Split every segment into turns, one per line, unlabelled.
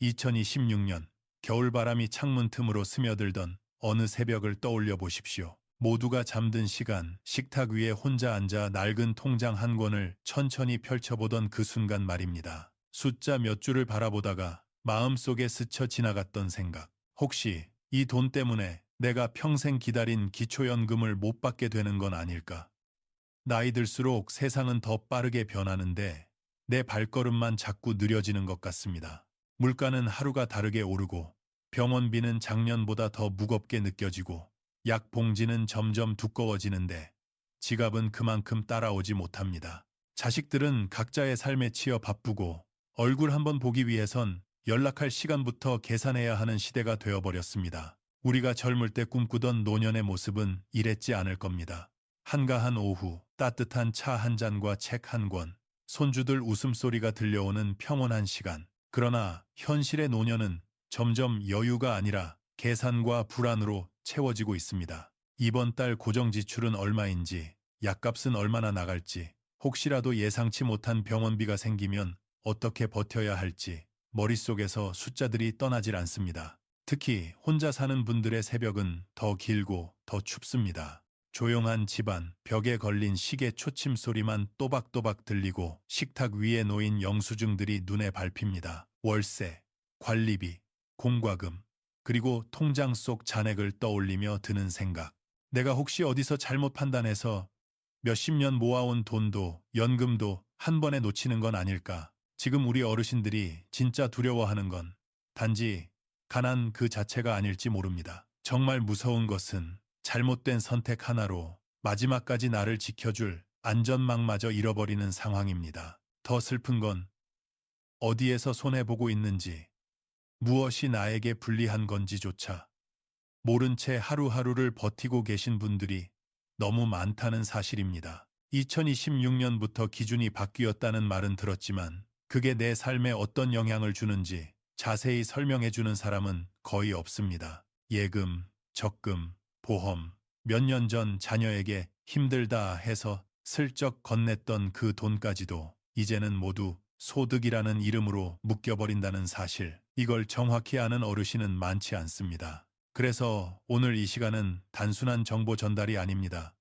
2026년 겨울바람이 창문 틈으로 스며들던 어느 새벽을 떠올려 보십시오. 모두가 잠든 시간, 식탁 위에 혼자 앉아 낡은 통장 한 권을 천천히 펼쳐보던 그 순간 말입니다. 숫자 몇 줄을 바라보다가 마음속에 스쳐 지나갔던 생각. 혹시 이 돈 때문에 내가 평생 기다린 기초연금을 못 받게 되는 건 아닐까? 나이 들수록 세상은 더 빠르게 변하는데 내 발걸음만 자꾸 느려지는 것 같습니다. 물가는 하루가 다르게 오르고 병원비는 작년보다 더 무겁게 느껴지고 약 봉지는 점점 두꺼워지는데 지갑은 그만큼 따라오지 못합니다. 자식들은 각자의 삶에 치여 바쁘고 얼굴 한번 보기 위해선 연락할 시간부터 계산해야 하는 시대가 되어버렸습니다. 우리가 젊을 때 꿈꾸던 노년의 모습은 이랬지 않을 겁니다. 한가한 오후, 따뜻한 차 한 잔과 책 한 권, 손주들 웃음소리가 들려오는 평온한 시간. 그러나 현실의 노년은 점점 여유가 아니라 계산과 불안으로 채워지고 있습니다. 이번 달 고정지출은 얼마인지, 약값은 얼마나 나갈지, 혹시라도 예상치 못한 병원비가 생기면 어떻게 버텨야 할지 머릿속에서 숫자들이 떠나질 않습니다. 특히 혼자 사는 분들의 새벽은 더 길고 더 춥습니다. 조용한 집안, 벽에 걸린 시계 초침 소리만 또박또박 들리고 식탁 위에 놓인 영수증들이 눈에 밟힙니다. 월세, 관리비, 공과금, 그리고 통장 속 잔액을 떠올리며 드는 생각. 내가 혹시 어디서 잘못 판단해서 몇십 년 모아온 돈도 연금도 한 번에 놓치는 건 아닐까? 지금 우리 어르신들이 진짜 두려워하는 건 단지 가난 그 자체가 아닐지 모릅니다. 정말 무서운 것은 잘못된 선택 하나로 마지막까지 나를 지켜줄 안전망마저 잃어버리는 상황입니다. 더 슬픈 건 어디에서 손해보고 있는지, 무엇이 나에게 불리한 건지조차 모른 채 하루하루를 버티고 계신 분들이 너무 많다는 사실입니다. 2026년부터 기준이 바뀌었다는 말은 들었지만 그게 내 삶에 어떤 영향을 주는지 자세히 설명해주는 사람은 거의 없습니다. 예금, 적금, 보험, 몇 년 전 자녀에게 힘들다 해서 슬쩍 건넸던 그 돈까지도 이제는 모두 소득이라는 이름으로 묶여버린다는 사실, 이걸 정확히 아는 어르신은 많지 않습니다. 그래서 오늘 이 시간은 단순한 정보 전달이 아닙니다.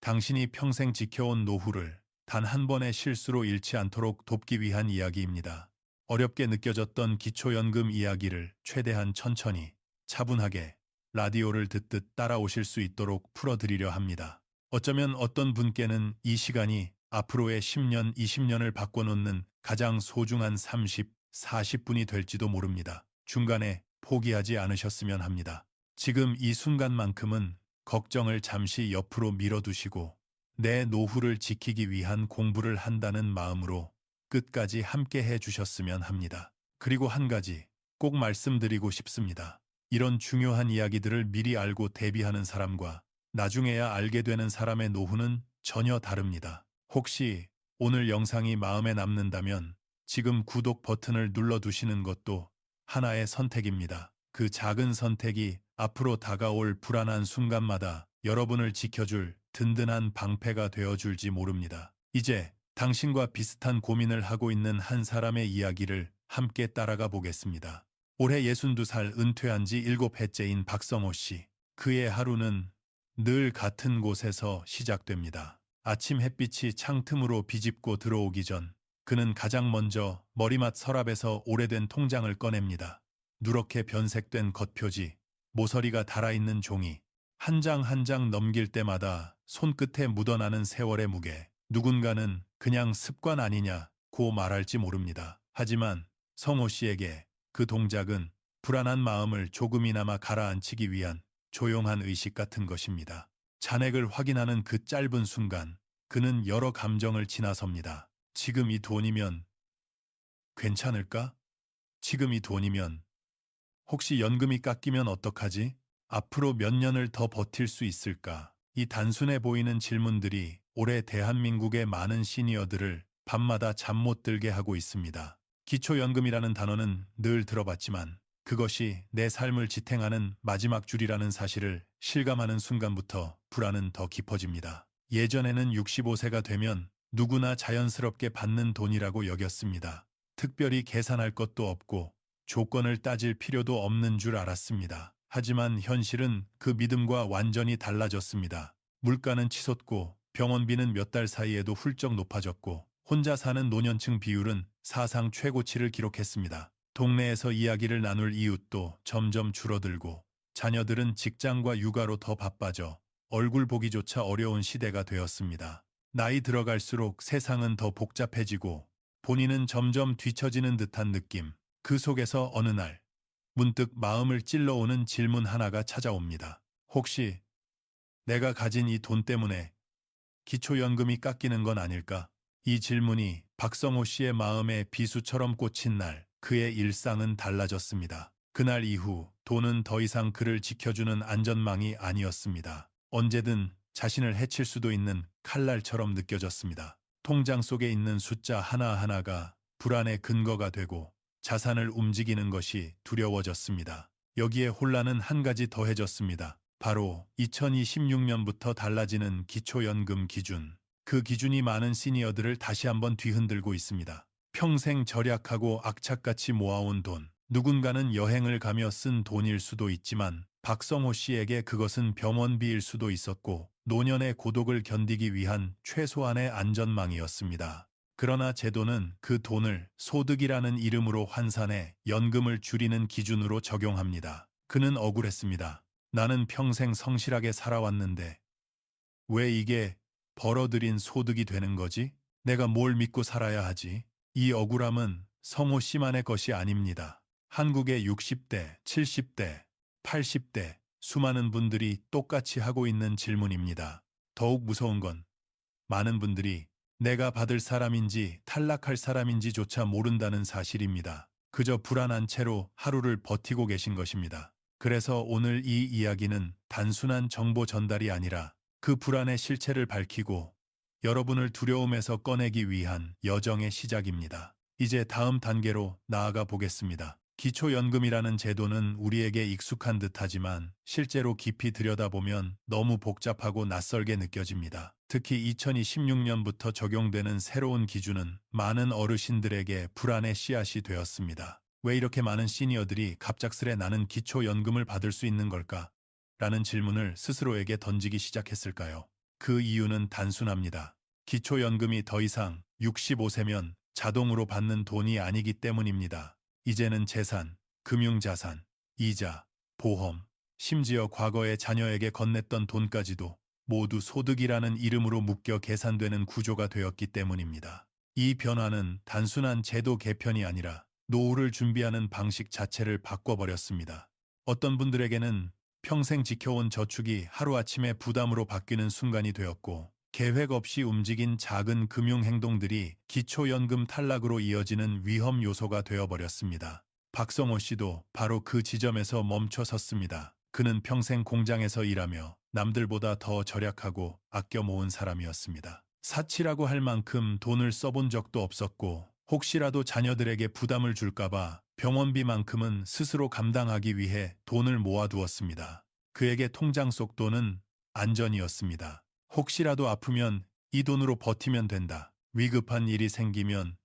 당신이 평생 지켜온 노후를 단 한 번의 실수로 잃지 않도록 돕기 위한 이야기입니다. 어렵게 느껴졌던 기초연금 이야기를 최대한 천천히, 차분하게 라디오를 듣듯 따라오실 수 있도록 풀어드리려 합니다. 어쩌면 어떤 분께는 이 시간이 앞으로의 10년, 20년을 바꿔놓는 가장 소중한 30, 40분이 될지도 모릅니다. 중간에 포기하지 않으셨으면 합니다. 지금 이 순간만큼은 걱정을 잠시 옆으로 밀어두시고 내 노후를 지키기 위한 공부를 한다는 마음으로 끝까지 함께 해주셨으면 합니다. 그리고 한 가지 꼭 말씀드리고 싶습니다. 이런 중요한 이야기들을 미리 알고 대비하는 사람과 나중에야 알게 되는 사람의 노후는 전혀 다릅니다. 혹시 오늘 영상이 마음에 남는다면 지금 구독 버튼을 눌러두시는 것도 하나의 선택입니다. 그 작은 선택이 앞으로 다가올 불안한 순간마다 여러분을 지켜줄 든든한 방패가 되어줄지 모릅니다. 이제 당신과 비슷한 고민을 하고 있는 한 사람의 이야기를 함께 따라가 보겠습니다. 올해 62살 은퇴한 지 7해째인 박성호 씨. 그의 하루는 늘 같은 곳에서 시작됩니다. 아침 햇빛이 창틈으로 비집고 들어오기 전 그는 가장 먼저 머리맡 서랍에서 오래된 통장을 꺼냅니다. 누렇게 변색된 겉표지, 모서리가 달아있는 종이, 한 장 한 장 넘길 때마다 손끝에 묻어나는 세월의 무게. 누군가는 그냥 습관 아니냐고 말할지 모릅니다. 하지만 성호 씨에게 그 동작은 불안한 마음을 조금이나마 가라앉히기 위한 조용한 의식 같은 것입니다. 잔액을 확인하는 그 짧은 순간 그는 여러 감정을 지나섭니다. 지금 이 돈이면 괜찮을까? 지금 이 돈이면 혹시 연금이 깎이면 어떡하지? 앞으로 몇 년을 더 버틸 수 있을까? 이 단순해 보이는 질문들이 올해 대한민국의 많은 시니어들을 밤마다 잠 못 들게 하고 있습니다. 기초연금이라는 단어는 늘 들어봤지만 그것이 내 삶을 지탱하는 마지막 줄이라는 사실을 실감하는 순간부터 불안은 더 깊어집니다. 예전에는 65세가 되면 누구나 자연스럽게 받는 돈이라고 여겼습니다. 특별히 계산할 것도 없고 조건을 따질 필요도 없는 줄 알았습니다. 하지만 현실은 그 믿음과 완전히 달라졌습니다. 물가는 치솟고 병원비는 몇 달 사이에도 훌쩍 높아졌고 혼자 사는 노년층 비율은 사상 최고치를 기록했습니다. 동네에서 이야기를 나눌 이웃도 점점 줄어들고 자녀들은 직장과 육아로 더 바빠져 얼굴 보기조차 어려운 시대가 되었습니다. 나이 들어갈수록 세상은 더 복잡해지고 본인은 점점 뒤처지는 듯한 느낌. 그 속에서 어느 날 문득 마음을 찔러오는 질문 하나가 찾아옵니다. 혹시 내가 가진 이 돈 때문에 기초연금이 깎이는 건 아닐까? 이 질문이 박성호 씨의 마음에 비수처럼 꽂힌 날 그의 일상은 달라졌습니다. 그날 이후 돈은 더 이상 그를 지켜주는 안전망이 아니었습니다. 언제든 자신을 해칠 수도 있는 칼날처럼 느껴졌습니다. 통장 속에 있는 숫자 하나하나가 불안의 근거가 되고 자산을 움직이는 것이 두려워졌습니다. 여기에 혼란은 한 가지 더해졌습니다. 바로 2026년부터 달라지는 기초연금 기준. 그 기준이 많은 시니어들을 다시 한번 뒤흔들고 있습니다. 평생 절약하고 악착같이 모아온 돈. 누군가는 여행을 가며 쓴 돈일 수도 있지만 박성호 씨에게 그것은 병원비일 수도 있었고 노년의 고독을 견디기 위한 최소한의 안전망이었습니다. 그러나 제도는 그 돈을 소득이라는 이름으로 환산해 연금을 줄이는 기준으로 적용합니다. 그는 억울했습니다. 나는 평생 성실하게 살아왔는데 왜 이게 벌어들인 소득이 되는 거지? 내가 뭘 믿고 살아야 하지? 이 억울함은 성호 씨만의 것이 아닙니다. 한국의 60대, 70대, 80대 수많은 분들이 똑같이 하고 있는 질문입니다. 더욱 무서운 건 많은 분들이 내가 받을 사람인지 탈락할 사람인지조차 모른다는 사실입니다. 그저 불안한 채로 하루를 버티고 계신 것입니다. 그래서 오늘 이 이야기는 단순한 정보 전달이 아니라 그 불안의 실체를 밝히고 여러분을 두려움에서 꺼내기 위한 여정의 시작입니다. 이제 다음 단계로 나아가 보겠습니다. 기초연금이라는 제도는 우리에게 익숙한 듯하지만 실제로 깊이 들여다보면 너무 복잡하고 낯설게 느껴집니다. 특히 2026년부터 적용되는 새로운 기준은 많은 어르신들에게 불안의 씨앗이 되었습니다. 왜 이렇게 많은 시니어들이 갑작스레 나는 기초연금을 받을 수 있는 걸까? 라는 질문을 스스로에게 던지기 시작했을까요? 그 이유는 단순합니다. 기초연금이 더 이상 65세면 자동으로 받는 돈이 아니기 때문입니다. 이제는 재산, 금융자산, 이자, 보험, 심지어 과거에 자녀에게 건넸던 돈까지도 모두 소득이라는 이름으로 묶여 계산되는 구조가 되었기 때문입니다. 이 변화는 단순한 제도 개편이 아니라 노후를 준비하는 방식 자체를 바꿔버렸습니다. 어떤 분들에게는 평생 지켜온 저축이 하루아침에 부담으로 바뀌는 순간이 되었고 계획 없이 움직인 작은 금융 행동들이 기초연금 탈락으로 이어지는 위험 요소가 되어버렸습니다. 박성호 씨도 바로 그 지점에서 멈춰 섰습니다. 그는 평생 공장에서 일하며 남들보다 더 절약하고 아껴 모은 사람이었습니다. 사치라고 할 만큼 돈을 써본 적도 없었고 혹시라도 자녀들에게 부담을 줄까봐 병원비만큼은 스스로 감당하기 위해 돈을 모아두었습니다. 그에게 통장 속 돈은 안전이었습니다. 혹시라도 아프면 이 돈으로 버티면 된다. 위급한 일이 생기면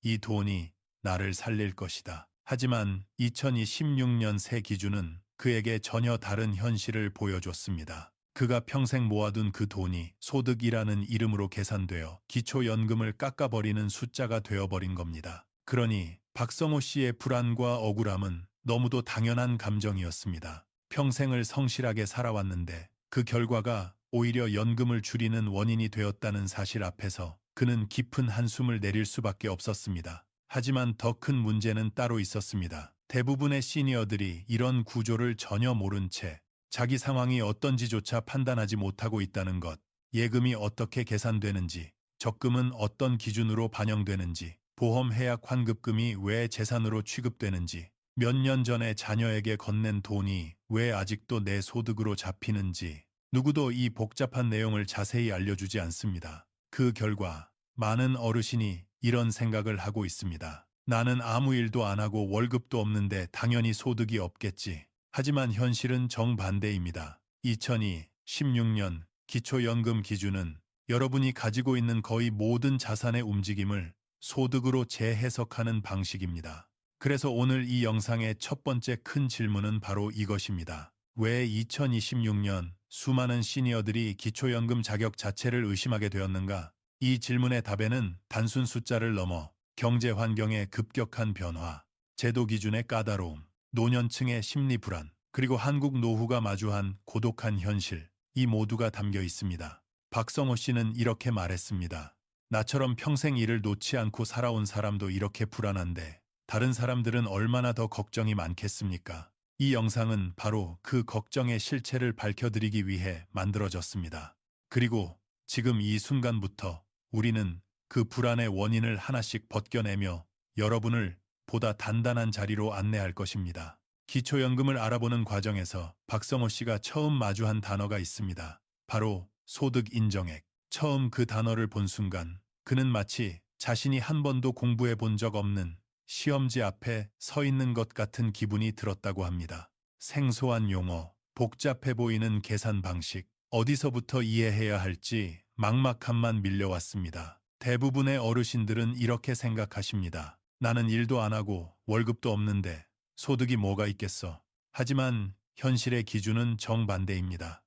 이 돈이 나를 살릴 것이다. 하지만 2026년 새 기준은 그에게 전혀 다른 현실을 보여줬습니다. 그가 평생 모아둔 그 돈이 소득이라는 이름으로 계산되어 기초연금을 깎아버리는 숫자가 되어버린 겁니다. 그러니 박성호 씨의 불안과 억울함은 너무도 당연한 감정이었습니다. 평생을 성실하게 살아왔는데 그 결과가 오히려 연금을 줄이는 원인이 되었다는 사실 앞에서 그는 깊은 한숨을 내릴 수밖에 없었습니다. 하지만 더 큰 문제는 따로 있었습니다. 대부분의 시니어들이 이런 구조를 전혀 모른 채 자기 상황이 어떤지조차 판단하지 못하고 있다는 것, 예금이 어떻게 계산되는지, 적금은 어떤 기준으로 반영되는지, 보험 해약 환급금이 왜 재산으로 취급되는지, 몇 년 전에 자녀에게 건넨 돈이 왜 아직도 내 소득으로 잡히는지, 누구도 이 복잡한 내용을 자세히 알려주지 않습니다. 그 결과 많은 어르신이 이런 생각을 하고 있습니다. 나는 아무 일도 안 하고 월급도 없는데 당연히 소득이 없겠지. 하지만 현실은 정반대입니다. 2016년 기초연금 기준은 여러분이 가지고 있는 거의 모든 자산의 움직임을 소득으로 재해석하는 방식입니다. 그래서 오늘 이 영상의 첫 번째 큰 질문은 바로 이것입니다. 왜 2026년 수많은 시니어들이 기초연금 자격 자체를 의심하게 되었는가? 이 질문의 답에는 단순 숫자를 넘어 경제 환경의 급격한 변화, 제도 기준의 까다로움, 노년층의 심리 불안, 그리고 한국 노후가 마주한 고독한 현실, 이 모두가 담겨 있습니다. 박성호 씨는 이렇게 말했습니다. 나처럼 평생 일을 놓지 않고 살아온 사람도 이렇게 불안한데 다른 사람들은 얼마나 더 걱정이 많겠습니까? 이 영상은 바로 그 걱정의 실체를 밝혀드리기 위해 만들어졌습니다. 그리고 지금 이 순간부터 우리는 그 불안의 원인을 하나씩 벗겨내며 여러분을 보다 단단한 자리로 안내할 것입니다. 기초연금을 알아보는 과정에서 박성호 씨가 처음 마주한 단어가 있습니다. 바로 소득 인정액. 처음 그 단어를 본 순간 그는 마치 자신이 한 번도 공부해 본 적 없는 시험지 앞에 서 있는 것 같은 기분이 들었다고 합니다. 생소한 용어, 복잡해 보이는 계산 방식, 어디서부터 이해해야 할지 막막함만 밀려왔습니다. 대부분의 어르신들은 이렇게 생각하십니다. 나는 일도 안 하고 월급도 없는데 소득이 뭐가 있겠어. 하지만 현실의 기준은 정반대입니다.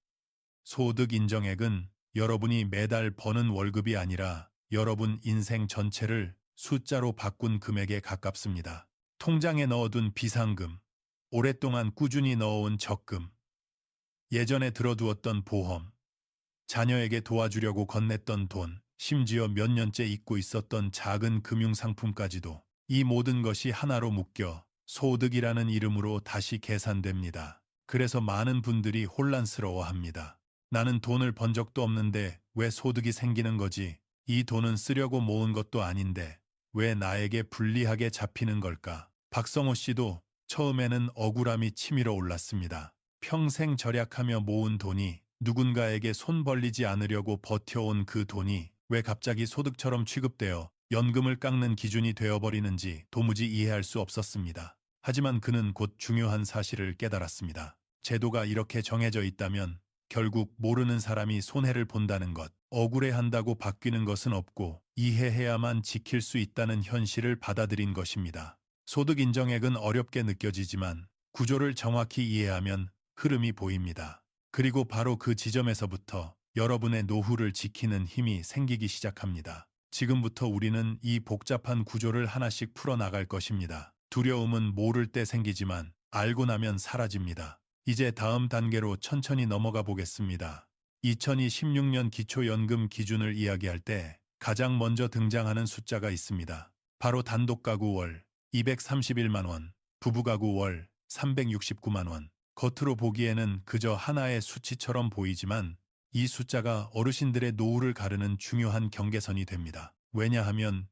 소득 인정액은 여러분이 매달 버는 월급이 아니라 여러분 인생 전체를 숫자로 바꾼 금액에 가깝습니다. 통장에 넣어둔 비상금, 오랫동안 꾸준히 넣어온 적금, 예전에 들어두었던 보험, 자녀에게 도와주려고 건넸던 돈, 심지어 몇 년째 잊고 있었던 작은 금융상품까지도 이 모든 것이 하나로 묶여 소득이라는 이름으로 다시 계산됩니다. 그래서 많은 분들이 혼란스러워합니다. 나는 돈을 번 적도 없는데 왜 소득이 생기는 거지? 이 돈은 쓰려고 모은 것도 아닌데 왜 나에게 불리하게 잡히는 걸까? 박성호 씨도 처음에는 억울함이 치밀어 올랐습니다. 평생 절약하며 모은 돈이 누군가에게 손 벌리지 않으려고 버텨온 그 돈이 왜 갑자기 소득처럼 취급되어 연금을 깎는 기준이 되어버리는지 도무지 이해할 수 없었습니다. 하지만 그는 곧 중요한 사실을 깨달았습니다. 제도가 이렇게 정해져 있다면 결국 모르는 사람이 손해를 본다는 것, 억울해한다고 바뀌는 것은 없고 이해해야만 지킬 수 있다는 현실을 받아들인 것입니다. 소득 인정액은 어렵게 느껴지지만 구조를 정확히 이해하면 흐름이 보입니다. 그리고 바로 그 지점에서부터 여러분의 노후를 지키는 힘이 생기기 시작합니다. 지금부터 우리는 이 복잡한 구조를 하나씩 풀어나갈 것입니다. 두려움은 모를 때 생기지만 알고 나면 사라집니다. 이제 다음 단계로 천천히 넘어가 보겠습니다. 2026년 기초연금 기준을 이야기할 때 가장 먼저 등장하는 숫자가 있습니다. 바로 단독가구 월 231만 원, 부부가구 월 369만 원. 겉으로 보기에는 그저 하나의 수치처럼 보이지만 이 숫자가 어르신들의 노후를 가르는 중요한 경계선이 됩니다. 왜냐하면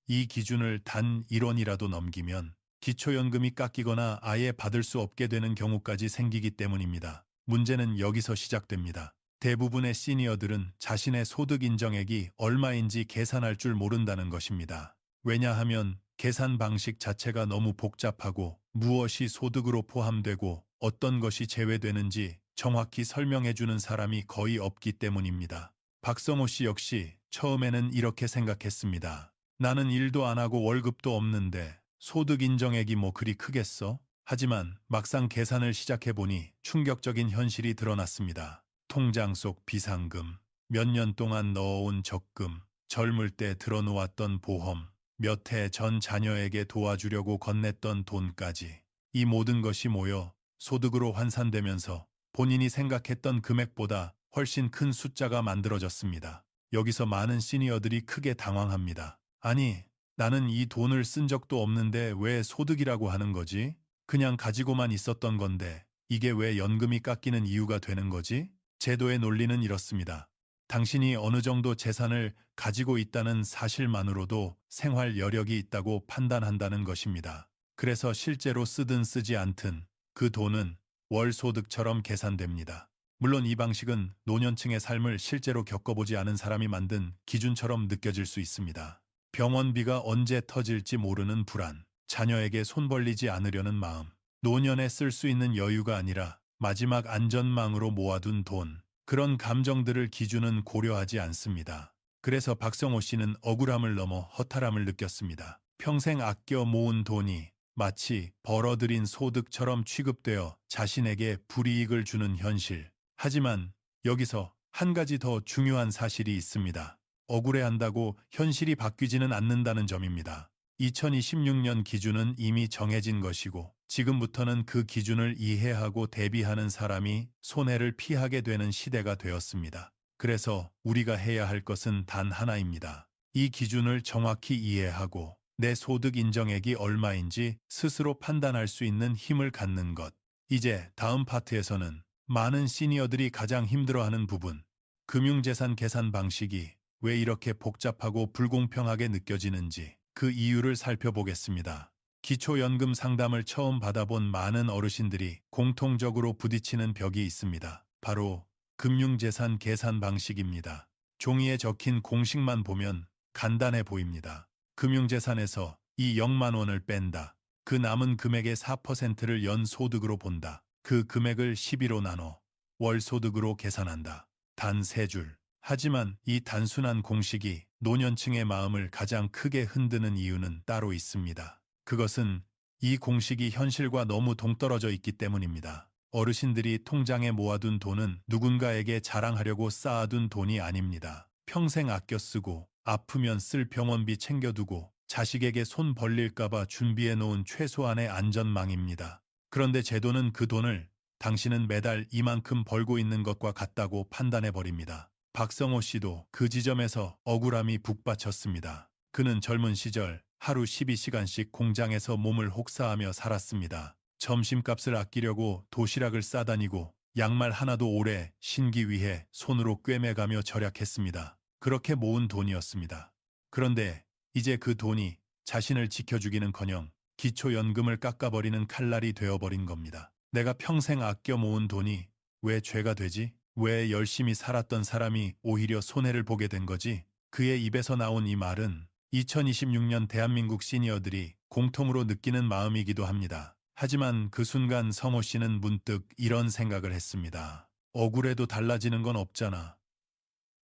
이 기준을 단 1원이라도 넘기면 기초연금이 깎이거나 아예 받을 수 없게 되는 경우까지 생기기 때문입니다. 문제는 여기서 시작됩니다. 대부분의 시니어들은 자신의 소득 인정액이 얼마인지 계산할 줄 모른다는 것입니다. 왜냐하면 계산 방식 자체가 너무 복잡하고 무엇이 소득으로 포함되고 어떤 것이 제외되는지 정확히 설명해주는 사람이 거의 없기 때문입니다. 박성호 씨 역시 처음에는 이렇게 생각했습니다. 나는 일도 안 하고 월급도 없는데 소득 인정액이 뭐 그리 크겠어? 하지만 막상 계산을 시작해보니 충격적인 현실이 드러났습니다. 통장 속 비상금, 몇 년 동안 넣어온 적금, 젊을 때 들어놓았던 보험, 몇 해 전 자녀에게 도와주려고 건넸던 돈까지 이 모든 것이 모여 소득으로 환산되면서 본인이 생각했던 금액보다 훨씬 큰 숫자가 만들어졌습니다. 여기서 많은 시니어들이 크게 당황합니다. 아니, 나는 이 돈을 쓴 적도 없는데 왜 소득이라고 하는 거지? 그냥 가지고만 있었던 건데 이게 왜 연금이 깎이는 이유가 되는 거지? 제도의 논리는 이렇습니다. 당신이 어느 정도 재산을 가지고 있다는 사실만으로도 생활 여력이 있다고 판단한다는 것입니다. 그래서 실제로 쓰든 쓰지 않든 그 돈은 월 소득처럼 계산됩니다. 물론 이 방식은 노년층의 삶을 실제로 겪어보지 않은 사람이 만든 기준처럼 느껴질 수 있습니다. 병원비가 언제 터질지 모르는 불안, 자녀에게 손 벌리지 않으려는 마음, 노년에 쓸 수 있는 여유가 아니라 마지막 안전망으로 모아둔 돈, 그런 감정들을 기준은 고려하지 않습니다. 그래서 박성호 씨는 억울함을 넘어 허탈함을 느꼈습니다. 평생 아껴 모은 돈이 마치 벌어들인 소득처럼 취급되어 자신에게 불이익을 주는 현실. 하지만 여기서 한 가지 더 중요한 사실이 있습니다. 억울해한다고 현실이 바뀌지는 않는다는 점입니다. 2026년 기준은 이미 정해진 것이고 지금부터는 그 기준을 이해하고 대비하는 사람이 손해를 피하게 되는 시대가 되었습니다. 그래서 우리가 해야 할 것은 단 하나입니다. 이 기준을 정확히 이해하고 내 소득 인정액이 얼마인지 스스로 판단할 수 있는 힘을 갖는 것. 이제 다음 파트에서는 많은 시니어들이 가장 힘들어하는 부분, 금융재산 계산 방식이 왜 이렇게 복잡하고 불공평하게 느껴지는지 그 이유를 살펴보겠습니다. 기초연금 상담을 처음 받아본 많은 어르신들이 공통적으로 부딪히는 벽이 있습니다. 바로 금융재산 계산 방식입니다. 종이에 적힌 공식만 보면 간단해 보입니다. 금융재산에서 이 0만 원을 뺀다. 그 남은 금액의 4%를 연소득으로 본다. 그 금액을 12로 나눠 월소득으로 계산한다. 단 3줄. 하지만 이 단순한 공식이 노년층의 마음을 가장 크게 흔드는 이유는 따로 있습니다. 그것은 이 공식이 현실과 너무 동떨어져 있기 때문입니다. 어르신들이 통장에 모아둔 돈은 누군가에게 자랑하려고 쌓아둔 돈이 아닙니다. 평생 아껴 쓰고 아프면 쓸 병원비 챙겨두고 자식에게 손 벌릴까봐 준비해 놓은 최소한의 안전망입니다. 그런데 제도는 그 돈을 당신은 매달 이만큼 벌고 있는 것과 같다고 판단해버립니다. 박성호 씨도 그 지점에서 억울함이 북받쳤습니다. 그는 젊은 시절 하루 12시간씩 공장에서 몸을 혹사하며 살았습니다. 점심값을 아끼려고 도시락을 싸다니고 양말 하나도 오래 신기 위해 손으로 꿰매가며 절약했습니다. 그렇게 모은 돈이었습니다. 그런데 이제 그 돈이 자신을 지켜주기는커녕 기초연금을 깎아버리는 칼날이 되어버린 겁니다. 내가 평생 아껴 모은 돈이 왜 죄가 되지? 왜 열심히 살았던 사람이 오히려 손해를 보게 된 거지? 그의 입에서 나온 이 말은 2026년 대한민국 시니어들이 공통으로 느끼는 마음이기도 합니다. 하지만 그 순간 성호 씨는 문득 이런 생각을 했습니다. 억울해도 달라지는 건 없잖아.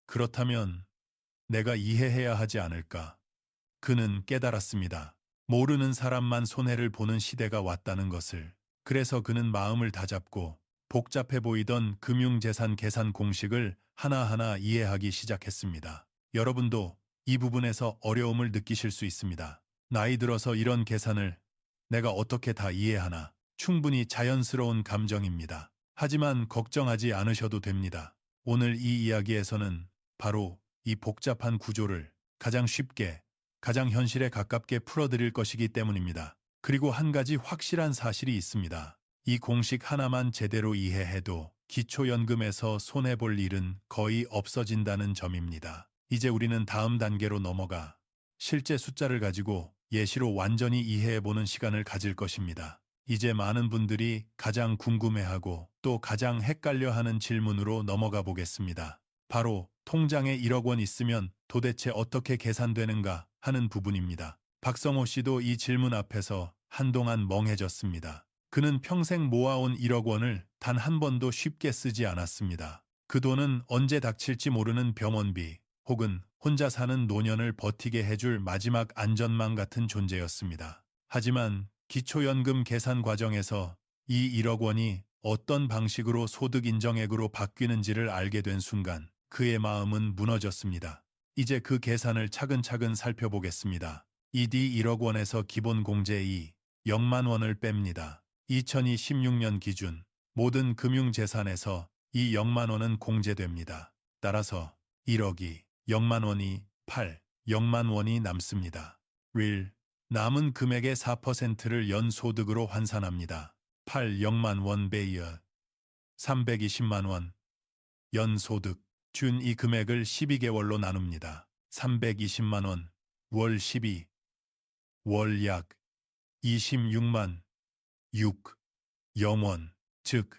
그렇다면 내가 이해해야 하지 않을까? 그는 깨달았습니다. 모르는 사람만 손해를 보는 시대가 왔다는 것을. 그래서 그는 마음을 다잡고 복잡해 보이던 금융재산 계산 공식을 하나하나 이해하기 시작했습니다. 여러분도 이 부분에서 어려움을 느끼실 수 있습니다. 나이 들어서 이런 계산을 내가 어떻게 다 이해하나? 충분히 자연스러운 감정입니다. 하지만 걱정하지 않으셔도 됩니다. 오늘 이 이야기에서는 바로 이 복잡한 구조를 가장 쉽게, 가장 현실에 가깝게 풀어드릴 것이기 때문입니다. 그리고 한 가지 확실한 사실이 있습니다. 이 공식 하나만 제대로 이해해도 기초연금에서 손해볼 일은 거의 없어진다는 점입니다. 이제 우리는 다음 단계로 넘어가 실제 숫자를 가지고 예시로 완전히 이해해보는 시간을 가질 것입니다. 이제 많은 분들이 가장 궁금해하고 또 가장 헷갈려하는 질문으로 넘어가 보겠습니다. 바로 통장에 1억 원 있으면 도대체 어떻게 계산되는가 하는 부분입니다. 박성호 씨도 이 질문 앞에서 한동안 멍해졌습니다. 그는 평생 모아온 1억 원을 단 한 번도 쉽게 쓰지 않았습니다. 그 돈은 언제 닥칠지 모르는 병원비 혹은 혼자 사는 노년을 버티게 해줄 마지막 안전망 같은 존재였습니다. 하지만 기초연금 계산 과정에서 이 1억 원이 어떤 방식으로 소득 인정액으로 바뀌는지를 알게 된 순간 그의 마음은 무너졌습니다. 이제 그 계산을 차근차근 살펴보겠습니다. 이디 1억 원에서 기본 공제 0만 원을 뺍니다. 2026년 기준 모든 금융재산에서 이 0만 원은 공제됩니다. 따라서 1억이 0만 원이 0만 원이 남습니다. 남은 금액의 4%를 연소득으로 환산합니다. 0만 원 베이어 320만 원 연소득 준 이 금액을 12개월로 나눕니다. 320만 원 월 12, 월 약 26만 0원, 즉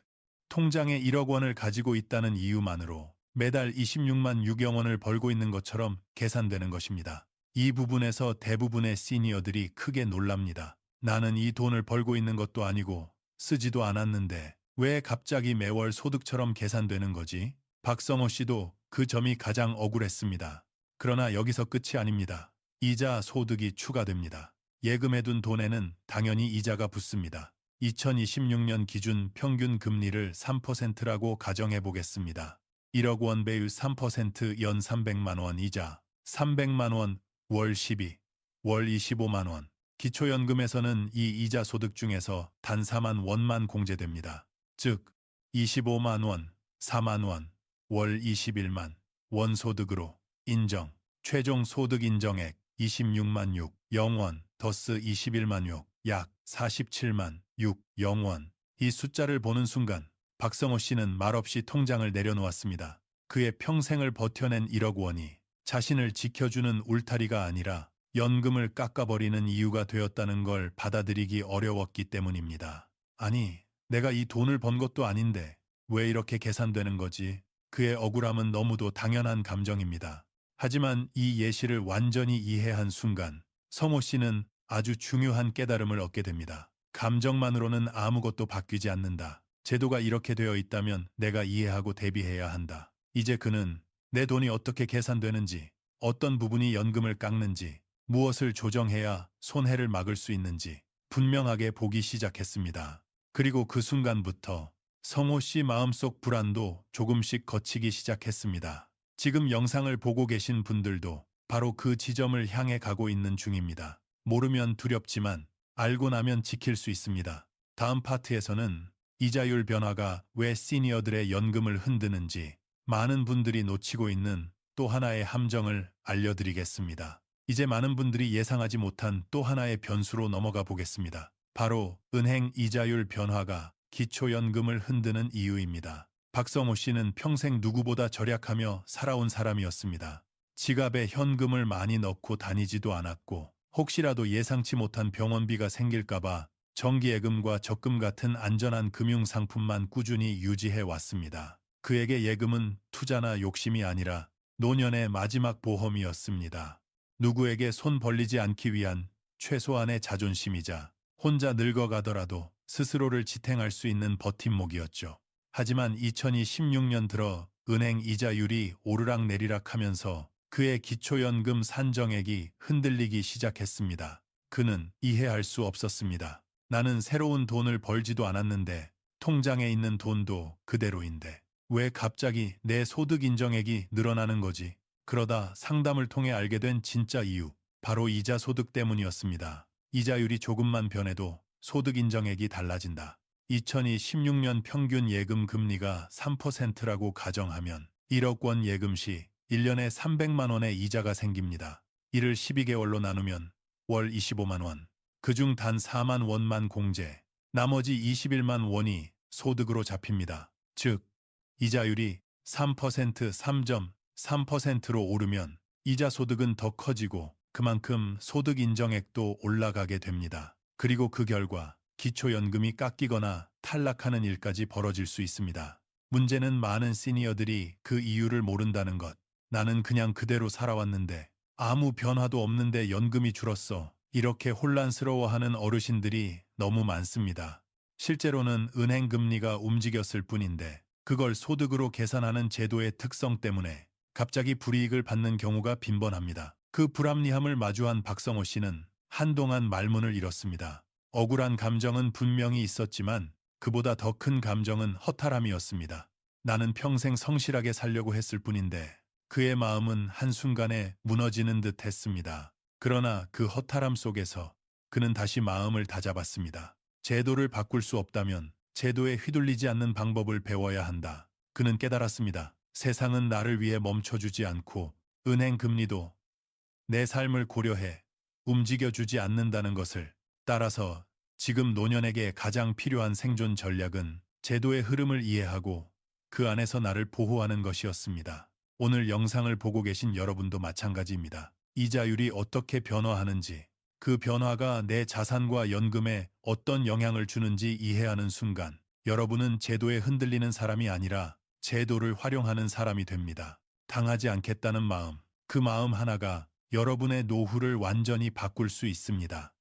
통장에 1억 원을 가지고 있다는 이유만으로 매달 26만 6영원을 벌고 있는 것처럼 계산되는 것입니다. 이 부분에서 대부분의 시니어들이 크게 놀랍니다. 나는 이 돈을 벌고 있는 것도 아니고 쓰지도 않았는데 왜 갑자기 매월 소득처럼 계산되는 거지? 박성호 씨도 그 점이 가장 억울했습니다. 그러나 여기서 끝이 아닙니다. 이자 소득이 추가됩니다. 예금해둔 돈에는 당연히 이자가 붙습니다. 2026년 기준 평균 금리를 3%라고 가정해 보겠습니다. 1억 원 배율 3% 연 300만 원 이자, 300만 원, 월 12, 월 25만 원. 기초연금에서는 이 이자 소득 중에서 단 4만 원만 공제됩니다. 즉, 25만 원, 4만 원, 월 21만 원 소득으로 인정. 최종 소득 인정액 26만 6, 0원, 더스 21만 6, 약 47만 6, 0원. 이 숫자를 보는 순간 박성호 씨는 말없이 통장을 내려놓았습니다. 그의 평생을 버텨낸 1억 원이 자신을 지켜주는 울타리가 아니라 연금을 깎아버리는 이유가 되었다는 걸 받아들이기 어려웠기 때문입니다. 아니, 내가 이 돈을 번 것도 아닌데 왜 이렇게 계산되는 거지? 그의 억울함은 너무도 당연한 감정입니다. 하지만 이 예시를 완전히 이해한 순간 성호 씨는 아주 중요한 깨달음을 얻게 됩니다. 감정만으로는 아무것도 바뀌지 않는다. 제도가 이렇게 되어 있다면 내가 이해하고 대비해야 한다. 이제 그는 내 돈이 어떻게 계산되는지, 어떤 부분이 연금을 깎는지, 무엇을 조정해야 손해를 막을 수 있는지 분명하게 보기 시작했습니다. 그리고 그 순간부터 성호 씨 마음속 불안도 조금씩 걷히기 시작했습니다. 지금 영상을 보고 계신 분들도 바로 그 지점을 향해 가고 있는 중입니다. 모르면 두렵지만 알고 나면 지킬 수 있습니다. 다음 파트에서는 이자율 변화가 왜 시니어들의 연금을 흔드는지 많은 분들이 놓치고 있는 또 하나의 함정을 알려드리겠습니다. 이제 많은 분들이 예상하지 못한 또 하나의 변수로 넘어가 보겠습니다. 바로 은행 이자율 변화가 기초연금을 흔드는 이유입니다. 박성호 씨는 평생 누구보다 절약하며 살아온 사람이었습니다. 지갑에 현금을 많이 넣고 다니지도 않았고 혹시라도 예상치 못한 병원비가 생길까봐 정기예금과 적금 같은 안전한 금융상품만 꾸준히 유지해 왔습니다. 그에게 예금은 투자나 욕심이 아니라 노년의 마지막 보험이었습니다. 누구에게 손 벌리지 않기 위한 최소한의 자존심이자 혼자 늙어가더라도 스스로를 지탱할 수 있는 버팀목이었죠. 하지만 2026년 들어 은행 이자율이 오르락내리락 하면서 그의 기초연금 산정액이 흔들리기 시작했습니다. 그는 이해할 수 없었습니다. 나는 새로운 돈을 벌지도 않았는데 통장에 있는 돈도 그대로인데 왜 갑자기 내 소득 인정액이 늘어나는 거지? 그러다 상담을 통해 알게 된 진짜 이유, 바로 이자 소득 때문이었습니다. 이자율이 조금만 변해도 소득 인정액이 달라진다. 2026년 평균 예금 금리가 3%라고 가정하면 1억 원 예금 시 1년에 300만 원의 이자가 생깁니다. 이를 12개월로 나누면 월 25만 원, 그중 단 4만 원만 공제, 나머지 21만 원이 소득으로 잡힙니다. 즉, 이자율이 3%, 3.3%로 오르면 이자 소득은 더 커지고 그만큼 소득 인정액도 올라가게 됩니다. 그리고 그 결과 기초연금이 깎이거나 탈락하는 일까지 벌어질 수 있습니다. 문제는 많은 시니어들이 그 이유를 모른다는 것. 나는 그냥 그대로 살아왔는데 아무 변화도 없는데 연금이 줄었어. 이렇게 혼란스러워하는 어르신들이 너무 많습니다. 실제로는 은행 금리가 움직였을 뿐인데 그걸 소득으로 계산하는 제도의 특성 때문에 갑자기 불이익을 받는 경우가 빈번합니다. 그 불합리함을 마주한 박성호 씨는 한동안 말문을 잃었습니다. 억울한 감정은 분명히 있었지만 그보다 더 큰 감정은 허탈함이었습니다. 나는 평생 성실하게 살려고 했을 뿐인데 그의 마음은 한순간에 무너지는 듯 했습니다. 그러나 그 허탈함 속에서 그는 다시 마음을 다잡았습니다. 제도를 바꿀 수 없다면 제도에 휘둘리지 않는 방법을 배워야 한다. 그는 깨달았습니다. 세상은 나를 위해 멈춰주지 않고 은행 금리도 내 삶을 고려해 움직여주지 않는다는 것을. 따라서 지금 노년에게 가장 필요한 생존 전략은 제도의 흐름을 이해하고 그 안에서 나를 보호하는 것이었습니다. 오늘 영상을 보고 계신 여러분도 마찬가지입니다. 이자율이 어떻게 변화하는지, 그 변화가 내 자산과 연금에 어떤 영향을 주는지 이해하는 순간 여러분은 제도에 흔들리는 사람이 아니라 제도를 활용하는 사람이 됩니다. 당하지 않겠다는 마음, 그 마음 하나가 여러분의 노후를 완전히 바꿀 수 있습니다.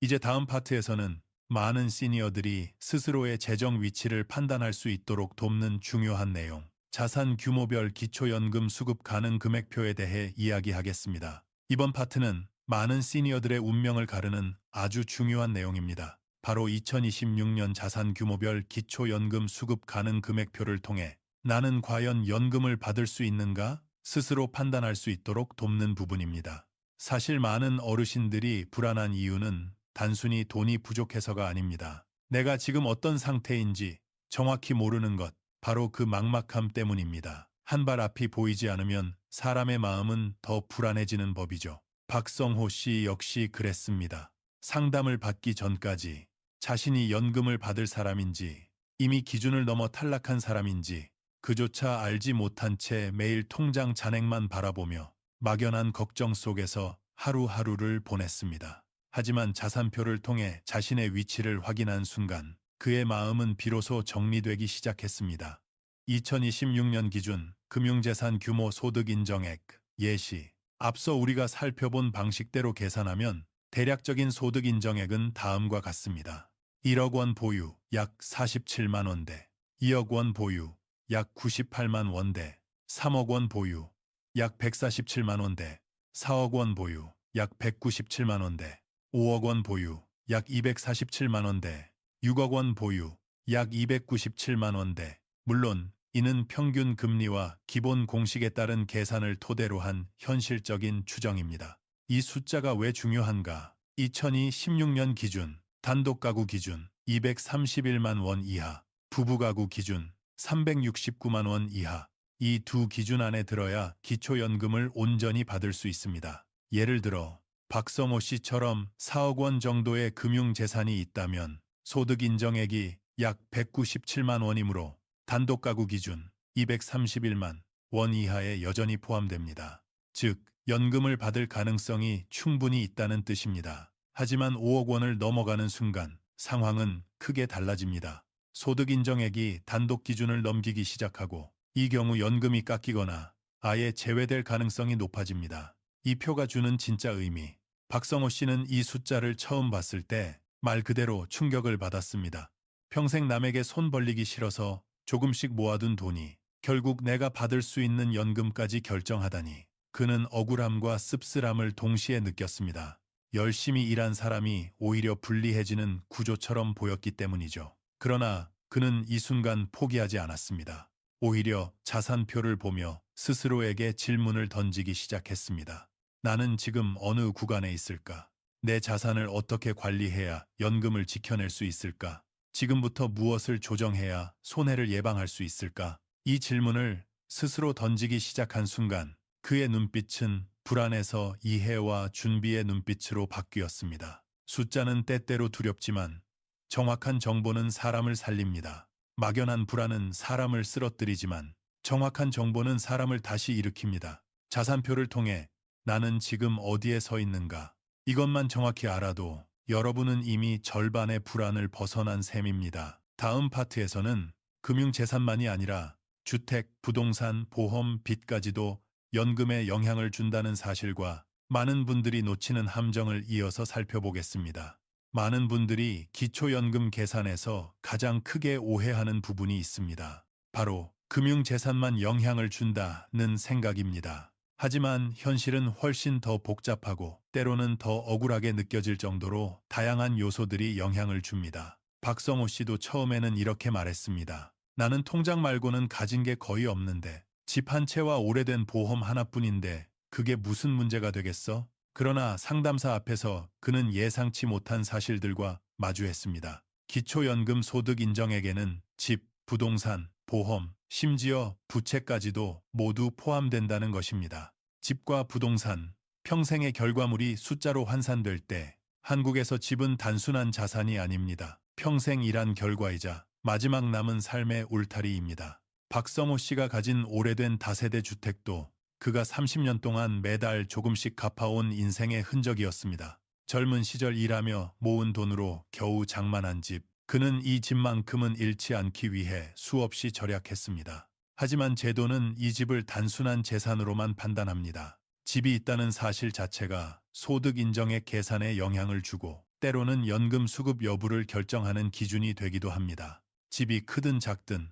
이제 다음 파트에서는 많은 시니어들이 스스로의 재정 위치를 판단할 수 있도록 돕는 중요한 내용, 자산 규모별 기초연금 수급 가능 금액표에 대해 이야기하겠습니다. 이번 파트는 많은 시니어들의 운명을 가르는 아주 중요한 내용입니다. 바로 2026년 자산 규모별 기초연금 수급 가능 금액표를 통해 나는 과연 연금을 받을 수 있는가 스스로 판단할 수 있도록 돕는 부분입니다. 사실 많은 어르신들이 불안한 이유는 단순히 돈이 부족해서가 아닙니다. 내가 지금 어떤 상태인지 정확히 모르는 것, 바로 그 막막함 때문입니다. 한 발 앞이 보이지 않으면 사람의 마음은 더 불안해지는 법이죠. 박성호 씨 역시 그랬습니다. 상담을 받기 전까지 자신이 연금을 받을 사람인지, 이미 기준을 넘어 탈락한 사람인지 그조차 알지 못한 채 매일 통장 잔액만 바라보며 막연한 걱정 속에서 하루하루를 보냈습니다. 하지만 자산표를 통해 자신의 위치를 확인한 순간 그의 마음은 비로소 정리되기 시작했습니다. 2026년 기준 금융재산 규모 소득 인정액 예시. 앞서 우리가 살펴본 방식대로 계산하면 대략적인 소득 인정액은 다음과 같습니다. 1억 원 보유 약 47만 원대, 2억 원 보유 약 98만 원대, 3억 원 보유 약 147만 원대, 4억 원 보유 약 197만 원대, 5억 원 보유 약 247만 원대, 6억 원 보유 약 297만 원대. 물론 이는 평균 금리와 기본 공식에 따른 계산을 토대로 한 현실적인 추정입니다. 이 숫자가 왜 중요한가? 2016년 기준, 단독 가구 기준 231만 원 이하, 부부 가구 기준 369만 원 이하, 이 두 기준 안에 들어야 기초연금을 온전히 받을 수 있습니다. 예를 들어 박성호 씨처럼 4억 원 정도의 금융재산이 있다면 소득 인정액이 약 197만 원이므로 단독 가구 기준 231만 원 이하에 여전히 포함됩니다. 즉, 연금을 받을 가능성이 충분히 있다는 뜻입니다. 하지만 5억 원을 넘어가는 순간 상황은 크게 달라집니다. 소득 인정액이 단독 기준을 넘기기 시작하고 이 경우 연금이 깎이거나 아예 제외될 가능성이 높아집니다. 이 표가 주는 진짜 의미. 박성호 씨는 이 숫자를 처음 봤을 때 말 그대로 충격을 받았습니다. 평생 남에게 손 벌리기 싫어서 조금씩 모아둔 돈이 결국 내가 받을 수 있는 연금까지 결정하다니. 그는 억울함과 씁쓸함을 동시에 느꼈습니다. 열심히 일한 사람이 오히려 불리해지는 구조처럼 보였기 때문이죠. 그러나 그는 이 순간 포기하지 않았습니다. 오히려 자산표를 보며 스스로에게 질문을 던지기 시작했습니다. 나는 지금 어느 구간에 있을까? 내 자산을 어떻게 관리해야 연금을 지켜낼 수 있을까? 지금부터 무엇을 조정해야 손해를 예방할 수 있을까? 이 질문을 스스로 던지기 시작한 순간 그의 눈빛은 불안에서 이해와 준비의 눈빛으로 바뀌었습니다. 숫자는 때때로 두렵지만 정확한 정보는 사람을 살립니다. 막연한 불안은 사람을 쓰러뜨리지만 정확한 정보는 사람을 다시 일으킵니다. 자산표를 통해 나는 지금 어디에 서 있는가? 이것만 정확히 알아도 여러분은 이미 절반의 불안을 벗어난 셈입니다. 다음 파트에서는 금융재산만이 아니라 주택, 부동산, 보험, 빚까지도 연금에 영향을 준다는 사실과 많은 분들이 놓치는 함정을 이어서 살펴보겠습니다. 많은 분들이 기초연금 계산에서 가장 크게 오해하는 부분이 있습니다. 바로 금융재산만 영향을 준다는 생각입니다. 하지만 현실은 훨씬 더 복잡하고 때로는 더 억울하게 느껴질 정도로 다양한 요소들이 영향을 줍니다. 박성호 씨도 처음에는 이렇게 말했습니다. 나는 통장 말고는 가진 게 거의 없는데 집 한 채와 오래된 보험 하나뿐인데 그게 무슨 문제가 되겠어? 그러나 상담사 앞에서 그는 예상치 못한 사실들과 마주했습니다. 기초연금 소득 인정액에는 집, 부동산, 보험, 심지어 부채까지도 모두 포함된다는 것입니다. 집과 부동산, 평생의 결과물이 숫자로 환산될 때 한국에서 집은 단순한 자산이 아닙니다. 평생 일한 결과이자 마지막 남은 삶의 울타리입니다. 박성호 씨가 가진 오래된 다세대 주택도 그가 30년 동안 매달 조금씩 갚아온 인생의 흔적이었습니다. 젊은 시절 일하며 모은 돈으로 겨우 장만한 집. 그는 이 집만큼은 잃지 않기 위해 수없이 절약했습니다. 하지만 제도는 이 집을 단순한 재산으로만 판단합니다. 집이 있다는 사실 자체가 소득 인정액 계산에 영향을 주고 때로는 연금 수급 여부를 결정하는 기준이 되기도 합니다. 집이 크든 작든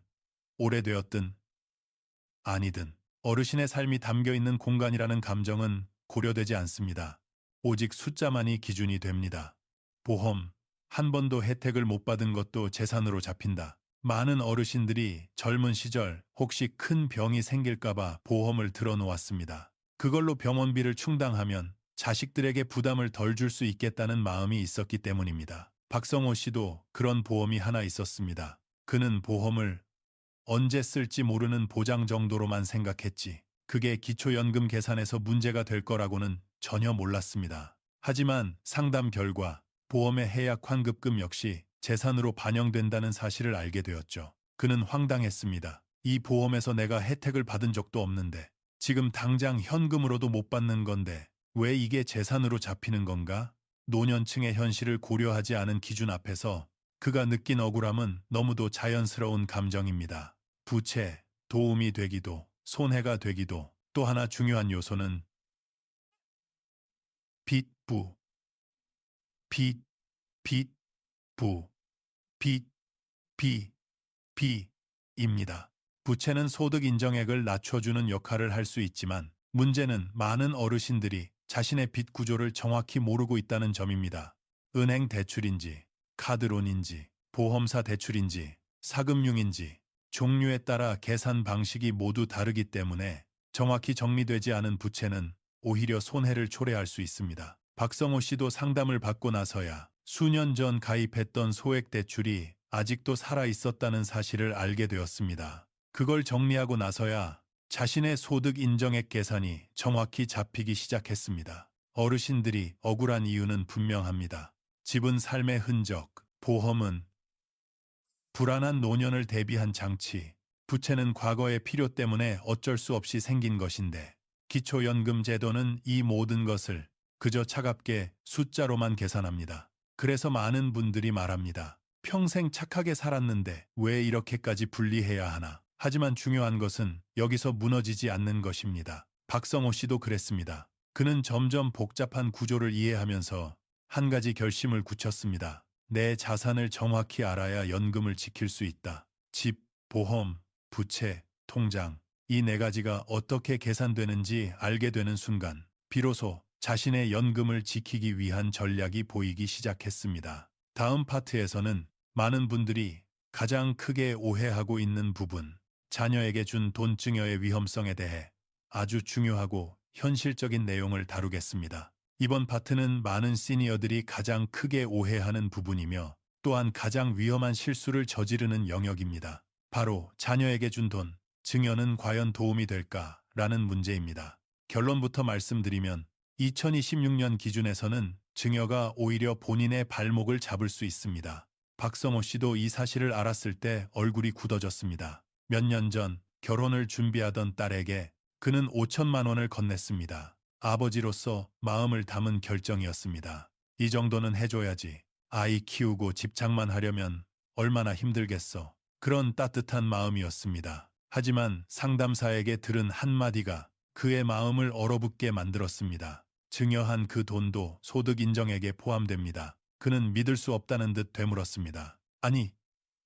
오래되었든 아니든 어르신의 삶이 담겨있는 공간이라는 감정은 고려되지 않습니다. 오직 숫자만이 기준이 됩니다. 보험, 한 번도 혜택을 못 받은 것도 재산으로 잡힌다. 많은 어르신들이 젊은 시절 혹시 큰 병이 생길까봐 보험을 들어놓았습니다. 그걸로 병원비를 충당하면 자식들에게 부담을 덜 줄 수 있겠다는 마음이 있었기 때문입니다. 박성호 씨도 그런 보험이 하나 있었습니다. 그는 보험을 언제 쓸지 모르는 보장 정도로만 생각했지. 그게 기초연금 계산에서 문제가 될 거라고는 전혀 몰랐습니다. 하지만 상담 결과 보험의 해약 환급금 역시 재산으로 반영된다는 사실을 알게 되었죠. 그는 황당했습니다. 이 보험에서 내가 혜택을 받은 적도 없는데 지금 당장 현금으로도 못 받는 건데 왜 이게 재산으로 잡히는 건가? 노년층의 현실을 고려하지 않은 기준 앞에서 그가 느낀 억울함은 너무도 자연스러운 감정입니다. 부채, 도움이 되기도, 손해가 되기도, 또 하나 중요한 요소는 빚, 부, 빚, 빚, 부, 빚, 비, 비입니다. 부채는 소득 인정액을 낮춰주는 역할을 할 수 있지만 문제는 많은 어르신들이 자신의 빚 구조를 정확히 모르고 있다는 점입니다. 은행 대출인지, 카드론인지, 보험사 대출인지, 사금융인지, 종류에 따라 계산 방식이 모두 다르기 때문에 정확히 정리되지 않은 부채는 오히려 손해를 초래할 수 있습니다. 박성호 씨도 상담을 받고 나서야 수년 전 가입했던 소액 대출이 아직도 살아 있었다는 사실을 알게 되었습니다. 그걸 정리하고 나서야 자신의 소득 인정액 계산이 정확히 잡히기 시작했습니다. 어르신들이 억울한 이유는 분명합니다. 집은 삶의 흔적, 보험은 불안한 노년을 대비한 장치, 부채는 과거의 필요 때문에 어쩔 수 없이 생긴 것인데 기초연금 제도는 이 모든 것을 그저 차갑게 숫자로만 계산합니다. 그래서 많은 분들이 말합니다. 평생 착하게 살았는데 왜 이렇게까지 분리해야 하나? 하지만 중요한 것은 여기서 무너지지 않는 것입니다. 박성호 씨도 그랬습니다. 그는 점점 복잡한 구조를 이해하면서 한 가지 결심을 굳혔습니다. 내 자산을 정확히 알아야 연금을 지킬 수 있다. 집, 보험, 부채, 통장, 이 네 가지가 어떻게 계산되는지 알게 되는 순간 비로소 자신의 연금을 지키기 위한 전략이 보이기 시작했습니다. 다음 파트에서는 많은 분들이 가장 크게 오해하고 있는 부분, 자녀에게 준 돈 증여의 위험성에 대해 아주 중요하고 현실적인 내용을 다루겠습니다. 이번 파트는 많은 시니어들이 가장 크게 오해하는 부분이며 또한 가장 위험한 실수를 저지르는 영역입니다. 바로 자녀에게 준 돈, 증여는 과연 도움이 될까라는 문제입니다. 결론부터 말씀드리면 2026년 기준에서는 증여가 오히려 본인의 발목을 잡을 수 있습니다. 박성호 씨도 이 사실을 알았을 때 얼굴이 굳어졌습니다. 몇 년 전 결혼을 준비하던 딸에게 그는 5천만 원을 건넸습니다. 아버지로서 마음을 담은 결정이었습니다. 이 정도는 해줘야지. 아이 키우고 집착만 하려면 얼마나 힘들겠어. 그런 따뜻한 마음이었습니다. 하지만 상담사에게 들은 한마디가 그의 마음을 얼어붙게 만들었습니다. 증여한 그 돈도 소득 인정액에 포함됩니다. 그는 믿을 수 없다는 듯 되물었습니다. 아니,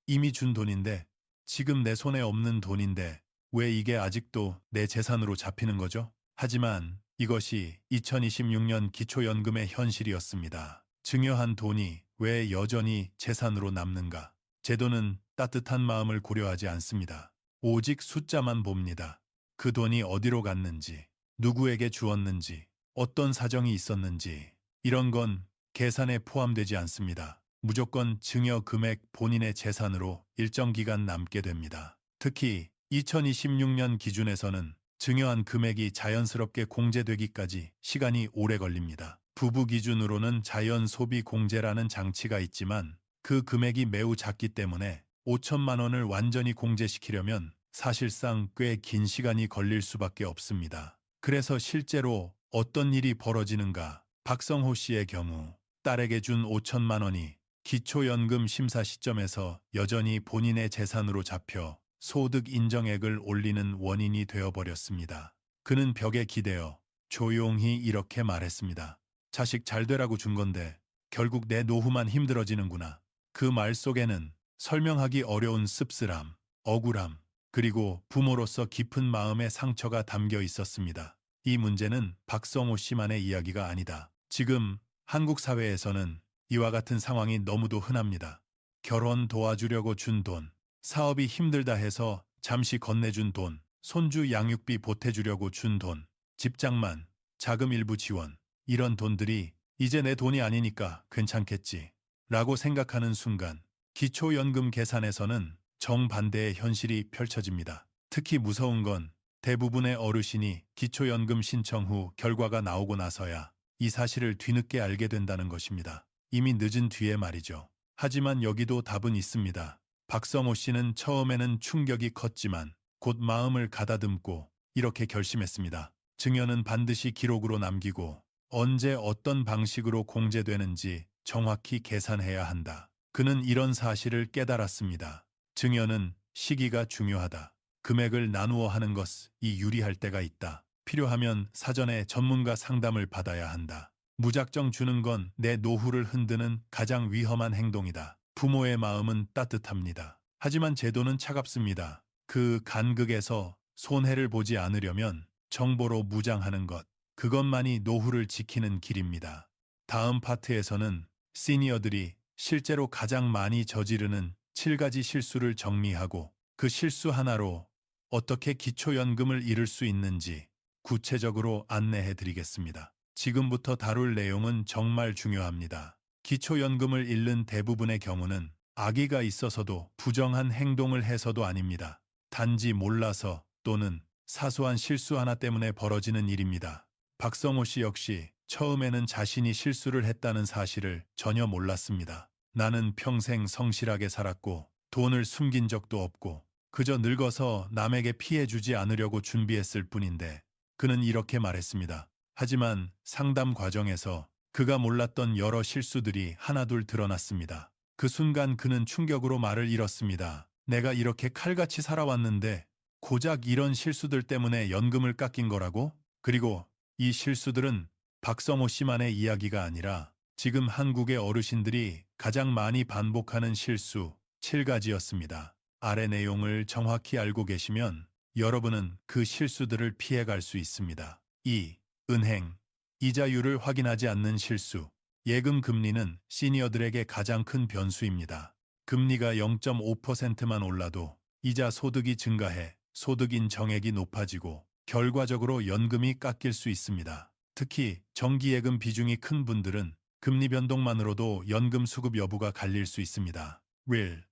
이미 준 돈인데, 지금 내 손에 없는 돈인데 왜 이게 아직도 내 재산으로 잡히는 거죠? 하지만 이것이 2026년 기초연금의 현실이었습니다. 증여한 돈이 왜 여전히 재산으로 남는가? 제도는 따뜻한 마음을 고려하지 않습니다. 오직 숫자만 봅니다. 그 돈이 어디로 갔는지, 누구에게 주었는지, 어떤 사정이 있었는지, 이런 건 계산에 포함되지 않습니다. 무조건 증여 금액 본인의 재산으로 일정 기간 남게 됩니다. 특히 2026년 기준에서는 증여한 금액이 자연스럽게 공제되기까지 시간이 오래 걸립니다. 부부 기준으로는 자연 소비 공제라는 장치가 있지만 그 금액이 매우 작기 때문에 5천만 원을 완전히 공제시키려면 사실상 꽤 긴 시간이 걸릴 수밖에 없습니다. 그래서 실제로 어떤 일이 벌어지는가? 박성호 씨의 경우 딸에게 준 5천만 원이 기초연금 심사 시점에서 여전히 본인의 재산으로 잡혀 소득 인정액을 올리는 원인이 되어버렸습니다. 그는 벽에 기대어 조용히 이렇게 말했습니다. 자식 잘 되라고 준 건데 결국 내 노후만 힘들어지는구나. 그 말 속에는 설명하기 어려운 씁쓸함, 억울함, 그리고 부모로서 깊은 마음의 상처가 담겨 있었습니다. 이 문제는 박성호 씨만의 이야기가 아니다. 지금 한국 사회에서는 이와 같은 상황이 너무도 흔합니다. 결혼 도와주려고 준 돈, 사업이 힘들다 해서 잠시 건네준 돈, 손주 양육비 보태주려고 준 돈, 집장만, 자금 일부 지원, 이런 돈들이 이제 내 돈이 아니니까 괜찮겠지 라고 생각하는 순간 기초연금 계산에서는 정반대의 현실이 펼쳐집니다. 특히 무서운 건 대부분의 어르신이 기초연금 신청 후 결과가 나오고 나서야 이 사실을 뒤늦게 알게 된다는 것입니다. 이미 늦은 뒤에 말이죠. 하지만 여기도 답은 있습니다. 박성호 씨는 처음에는 충격이 컸지만 곧 마음을 가다듬고 이렇게 결심했습니다. 증여는 반드시 기록으로 남기고 언제 어떤 방식으로 공제되는지 정확히 계산해야 한다. 그는 이런 사실을 깨달았습니다. 증여는 시기가 중요하다. 금액을 나누어 하는 것이 유리할 때가 있다. 필요하면 사전에 전문가 상담을 받아야 한다. 무작정 주는 건 내 노후를 흔드는 가장 위험한 행동이다. 부모의 마음은 따뜻합니다. 하지만 제도는 차갑습니다. 그 간극에서 손해를 보지 않으려면 정보로 무장하는 것, 그것만이 노후를 지키는 길입니다. 다음 파트에서는 시니어들이 실제로 가장 많이 저지르는 7가지 실수를 정리하고 그 실수 하나로 어떻게 기초연금을 잃을 수 있는지 구체적으로 안내해 드리겠습니다. 지금부터 다룰 내용은 정말 중요합니다. 기초연금을 잃는 대부분의 경우는 악의가 있어서도 부정한 행동을 해서도 아닙니다. 단지 몰라서 또는 사소한 실수 하나 때문에 벌어지는 일입니다. 박성호 씨 역시 처음에는 자신이 실수를 했다는 사실을 전혀 몰랐습니다. 나는 평생 성실하게 살았고 돈을 숨긴 적도 없고 그저 늙어서 남에게 피해 주지 않으려고 준비했을 뿐인데 그는 이렇게 말했습니다. 하지만 상담 과정에서 그가 몰랐던 여러 실수들이 하나둘 드러났습니다. 그 순간 그는 충격으로 말을 잃었습니다. 내가 이렇게 칼같이 살아왔는데 고작 이런 실수들 때문에 연금을 깎인 거라고? 그리고 이 실수들은 박성호 씨만의 이야기가 아니라 지금 한국의 어르신들이 가장 많이 반복하는 실수 7가지였습니다. 아래 내용을 정확히 알고 계시면 여러분은 그 실수들을 피해갈 수 있습니다. 2. 은행, 이자율을 확인하지 않는 실수. 예금 금리는 시니어들에게 가장 큰 변수입니다. 금리가 0.5%만 올라도 이자 소득이 증가해 소득인 정액이 높아지고 결과적으로 연금이 깎일 수 있습니다. 특히 정기예금 비중이 큰 분들은 금리 변동만으로도 연금 수급 여부가 갈릴 수 있습니다. 윌.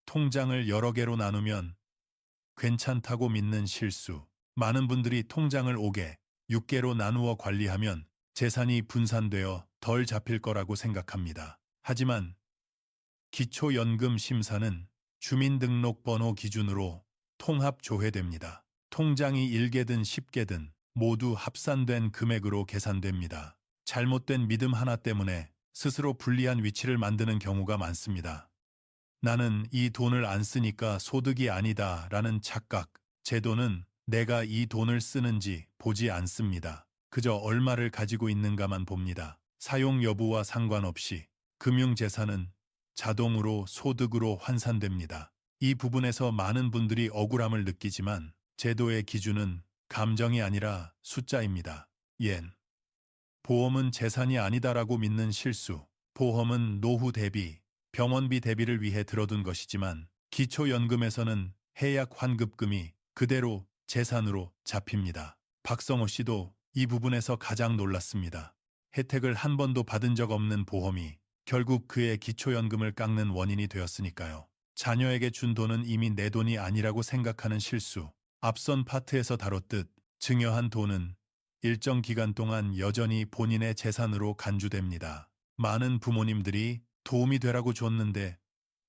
통장을 여러 개로 나누면 괜찮다고 믿는 실수. 많은 분들이 통장을 5개, 6개로 나누어 관리하면 재산이 분산되어 덜 잡힐 거라고 생각합니다. 하지만 기초연금 심사는 주민등록번호 기준으로 통합 조회됩니다. 통장이 1개든 10개든 모두 합산된 금액으로 계산됩니다. 잘못된 믿음 하나 때문에 스스로 불리한 위치를 만드는 경우가 많습니다. 나는 이 돈을 안 쓰니까 소득이 아니다 라는 착각, 제도는 내가 이 돈을 쓰는지 보지 않습니다. 그저 얼마를 가지고 있는가만 봅니다. 사용 여부와 상관없이 금융재산은 자동으로 소득으로 환산됩니다. 이 부분에서 많은 분들이 억울함을 느끼지만 제도의 기준은 감정이 아니라 숫자입니다. 옌. 보험은 재산이 아니다라고 믿는 실수. 보험은 노후 대비, 병원비 대비를 위해 들어둔 것이지만 기초연금에서는 해약 환급금이 그대로 재산으로 잡힙니다. 박성호 씨도 이 부분에서 가장 놀랐습니다. 혜택을 한 번도 받은 적 없는 보험이 결국 그의 기초연금을 깎는 원인이 되었으니까요. 자녀에게 준 돈은 이미 내 돈이 아니라고 생각하는 실수. 앞선 파트에서 다뤘듯 증여한 돈은 일정 기간 동안 여전히 본인의 재산으로 간주됩니다. 많은 부모님들이 도움이 되라고 줬는데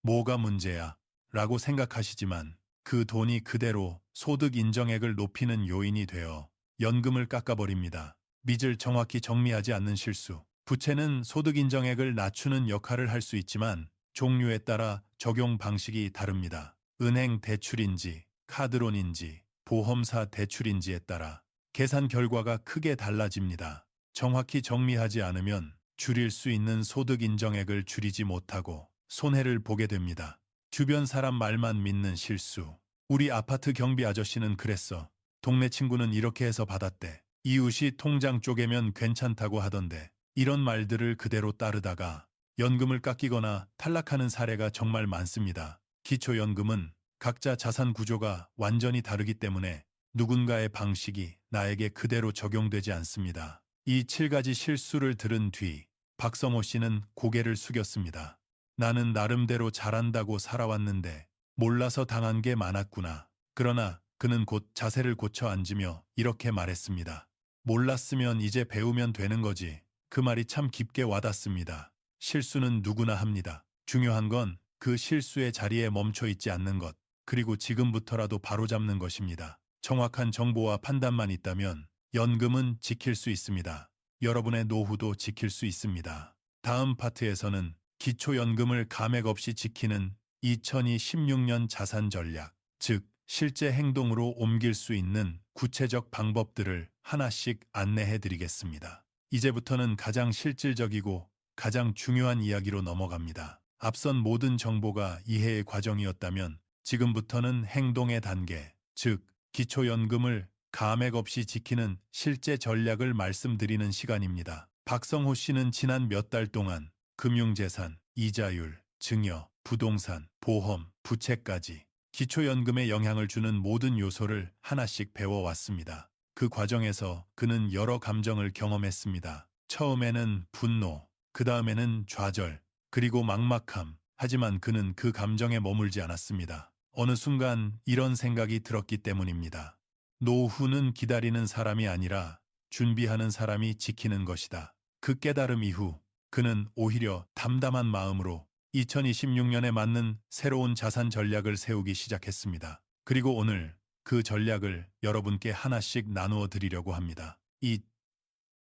뭐가 문제야? 라고 생각하시지만 그 돈이 그대로 소득 인정액을 높이는 요인이 되어 연금을 깎아버립니다. 빚을 정확히 정리하지 않는 실수. 부채는 소득 인정액을 낮추는 역할을 할 수 있지만 종류에 따라 적용 방식이 다릅니다. 은행 대출인지, 카드론인지, 보험사 대출인지에 따라 계산 결과가 크게 달라집니다. 정확히 정리하지 않으면 줄일 수 있는 소득 인정액을 줄이지 못하고 손해를 보게 됩니다. 주변 사람 말만 믿는 실수. 우리 아파트 경비 아저씨는 그랬어. 동네 친구는 이렇게 해서 받았대. 이웃이 통장 쪼개면 괜찮다고 하던데. 이런 말들을 그대로 따르다가 연금을 깎이거나 탈락하는 사례가 정말 많습니다. 기초연금은 각자 자산 구조가 완전히 다르기 때문에 누군가의 방식이 나에게 그대로 적용되지 않습니다. 이 7가지 실수를 들은 뒤 박성호 씨는 고개를 숙였습니다. 나는 나름대로 잘한다고 살아왔는데 몰라서 당한 게 많았구나. 그러나 그는 곧 자세를 고쳐 앉으며 이렇게 말했습니다. 몰랐으면 이제 배우면 되는 거지. 그 말이 참 깊게 와닿습니다. 실수는 누구나 합니다. 중요한 건 그 실수의 자리에 멈춰 있지 않는 것, 그리고 지금부터라도 바로잡는 것입니다. 정확한 정보와 판단만 있다면 연금은 지킬 수 있습니다. 여러분의 노후도 지킬 수 있습니다. 다음 파트에서는 기초연금을 감액 없이 지키는 2016년 자산 전략, 즉 실제 행동으로 옮길 수 있는 구체적 방법들을 하나씩 안내해 드리겠습니다. 이제부터는 가장 실질적이고 가장 중요한 이야기로 넘어갑니다. 앞선 모든 정보가 이해의 과정이었다면 지금부터는 행동의 단계, 즉 기초연금을 감액 없이 지키는 실제 전략을 말씀드리는 시간입니다. 박성호 씨는 지난 몇 달 동안 금융재산, 이자율, 증여, 부동산, 보험, 부채까지 기초연금에 영향을 주는 모든 요소를 하나씩 배워왔습니다. 그 과정에서 그는 여러 감정을 경험했습니다. 처음에는 분노, 그 다음에는 좌절, 그리고 막막함. 하지만 그는 그 감정에 머물지 않았습니다. 어느 순간 이런 생각이 들었기 때문입니다. 노후는 기다리는 사람이 아니라 준비하는 사람이 지키는 것이다. 그 깨달음 이후 그는 오히려 담담한 마음으로 2026년에 맞는 새로운 자산 전략을 세우기 시작했습니다. 그리고 오늘 그 전략을 여러분께 하나씩 나누어 드리려고 합니다. 이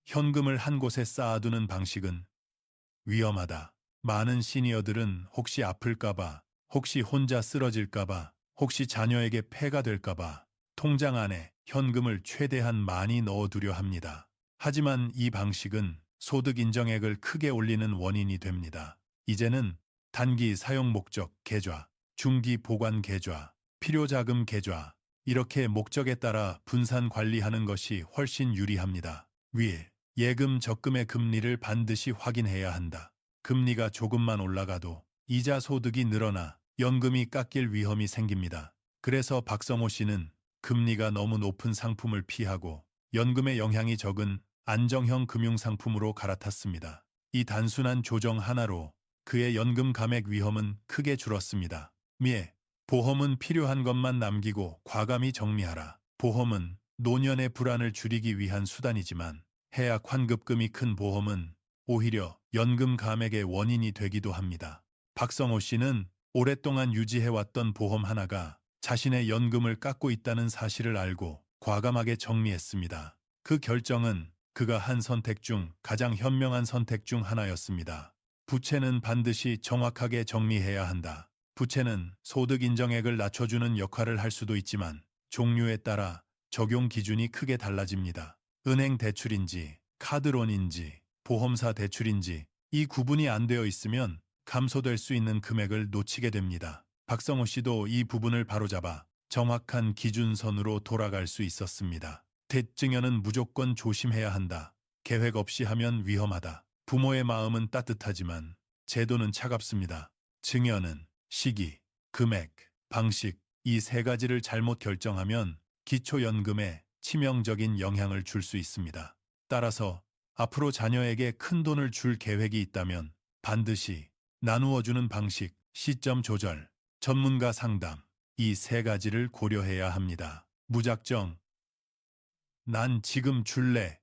현금을 한 곳에 쌓아두는 방식은 위험하다. 많은 시니어들은 혹시 아플까봐, 혹시 혼자 쓰러질까봐, 혹시 자녀에게 폐가 될까봐 통장 안에 현금을 최대한 많이 넣어두려 합니다. 하지만 이 방식은 소득 인정액을 크게 올리는 원인이 됩니다. 이제는 단기 사용 목적 계좌, 중기 보관 계좌, 필요자금 계좌, 이렇게 목적에 따라 분산 관리하는 것이 훨씬 유리합니다. 위에 예금 적금의 금리를 반드시 확인해야 한다. 금리가 조금만 올라가도 이자 소득이 늘어나 연금이 깎일 위험이 생깁니다. 그래서 박성호 씨는 금리가 너무 높은 상품을 피하고 연금의 영향이 적은 안정형 금융상품으로 갈아탔습니다. 이 단순한 조정 하나로 그의 연금 감액 위험은 크게 줄었습니다. 미에 보험은 필요한 것만 남기고 과감히 정리하라. 보험은 노년의 불안을 줄이기 위한 수단이지만 해약 환급금이 큰 보험은 오히려 연금 감액의 원인이 되기도 합니다. 박성호 씨는 오랫동안 유지해왔던 보험 하나가 자신의 연금을 깎고 있다는 사실을 알고 과감하게 정리했습니다. 그 결정은 그가 한 선택 중 가장 현명한 선택 중 하나였습니다. 부채는 반드시 정확하게 정리해야 한다. 부채는 소득 인정액을 낮춰주는 역할을 할 수도 있지만 종류에 따라 적용 기준이 크게 달라집니다. 은행 대출인지, 카드론인지, 보험사 대출인지 이 구분이 안 되어 있으면 감소될 수 있는 금액을 놓치게 됩니다. 박성호 씨도 이 부분을 바로잡아 정확한 기준선으로 돌아갈 수 있었습니다. 대증여는 무조건 조심해야 한다. 계획 없이 하면 위험하다. 부모의 마음은 따뜻하지만 제도는 차갑습니다. 증여는 시기, 금액, 방식 이 세 가지를 잘못 결정하면 기초연금에 치명적인 영향을 줄 수 있습니다. 따라서 앞으로 자녀에게 큰 돈을 줄 계획이 있다면 반드시 나누어주는 방식, 시점 조절, 전문가 상담 이 세 가지를 고려해야 합니다. 무작정 난 지금 줄래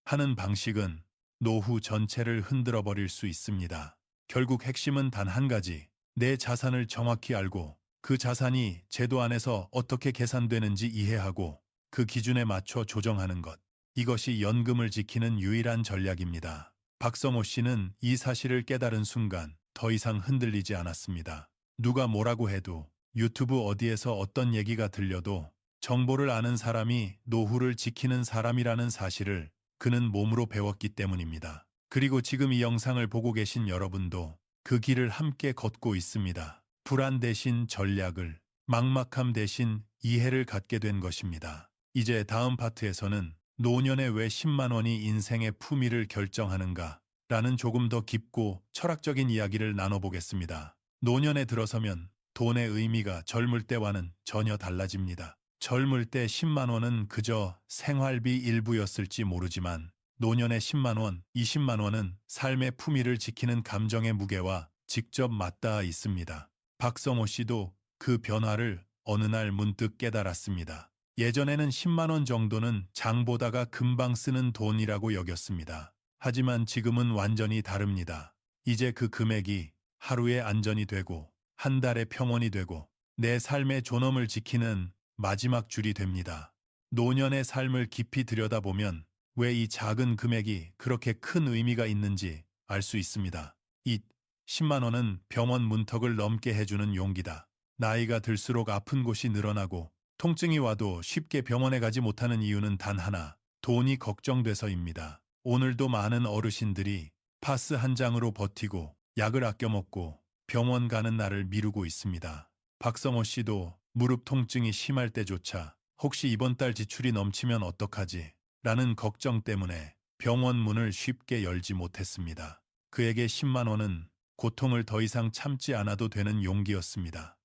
하는 방식은 노후 전체를 흔들어 버릴 수 있습니다. 결국 핵심은 단 한 가지, 내 자산을 정확히 알고 그 자산이 제도 안에서 어떻게 계산되는지 이해하고 그 기준에 맞춰 조정하는 것. 이것이 연금을 지키는 유일한 전략입니다. 박성호 씨는 이 사실을 깨달은 순간 더 이상 흔들리지 않았습니다. 누가 뭐라고 해도 유튜브 어디에서 어떤 얘기가 들려도 정보를 아는 사람이 노후를 지키는 사람이라는 사실을 그는 몸으로 배웠기 때문입니다. 그리고 지금 이 영상을 보고 계신 여러분도 그 길을 함께 걷고 있습니다. 불안 대신 전략을, 막막함 대신 이해를 갖게 된 것입니다. 이제 다음 파트에서는 노년에 왜 10만 원이 인생의 품위를 결정하는가? 라는 조금 더 깊고 철학적인 이야기를 나눠보겠습니다. 노년에 들어서면 돈의 의미가 젊을 때와는 전혀 달라집니다. 젊을 때 10만 원은 그저 생활비 일부였을지 모르지만 노년의 10만 원, 20만 원은 삶의 품위를 지키는 감정의 무게와 직접 맞닿아 있습니다. 박성호 씨도 그 변화를 어느 날 문득 깨달았습니다. 예전에는 10만 원 정도는 장 보다가 금방 쓰는 돈이라고 여겼습니다. 하지만 지금은 완전히 다릅니다. 이제 그 금액이 하루의 안전이 되고 한 달의 평온이 되고 내 삶의 존엄을 지키는 마지막 줄이 됩니다. 노년의 삶을 깊이 들여다보면 왜 이 작은 금액이 그렇게 큰 의미가 있는지 알 수 있습니다. 이 10만 원은 병원 문턱을 넘게 해주는 용기다. 나이가 들수록 아픈 곳이 늘어나고 통증이 와도 쉽게 병원에 가지 못하는 이유는 단 하나, 돈이 걱정돼서입니다. 오늘도 많은 어르신들이 파스 한 장으로 버티고 약을 아껴 먹고 병원 가는 날을 미루고 있습니다. 박성호 씨도 무릎 통증이 심할 때조차 혹시 이번 달 지출이 넘치면 어떡하지? 라는 걱정 때문에 병원 문을 쉽게 열지 못했습니다. 그에게 10만 원은 고통을 더 이상 참지 않아도 되는 용기였습니다.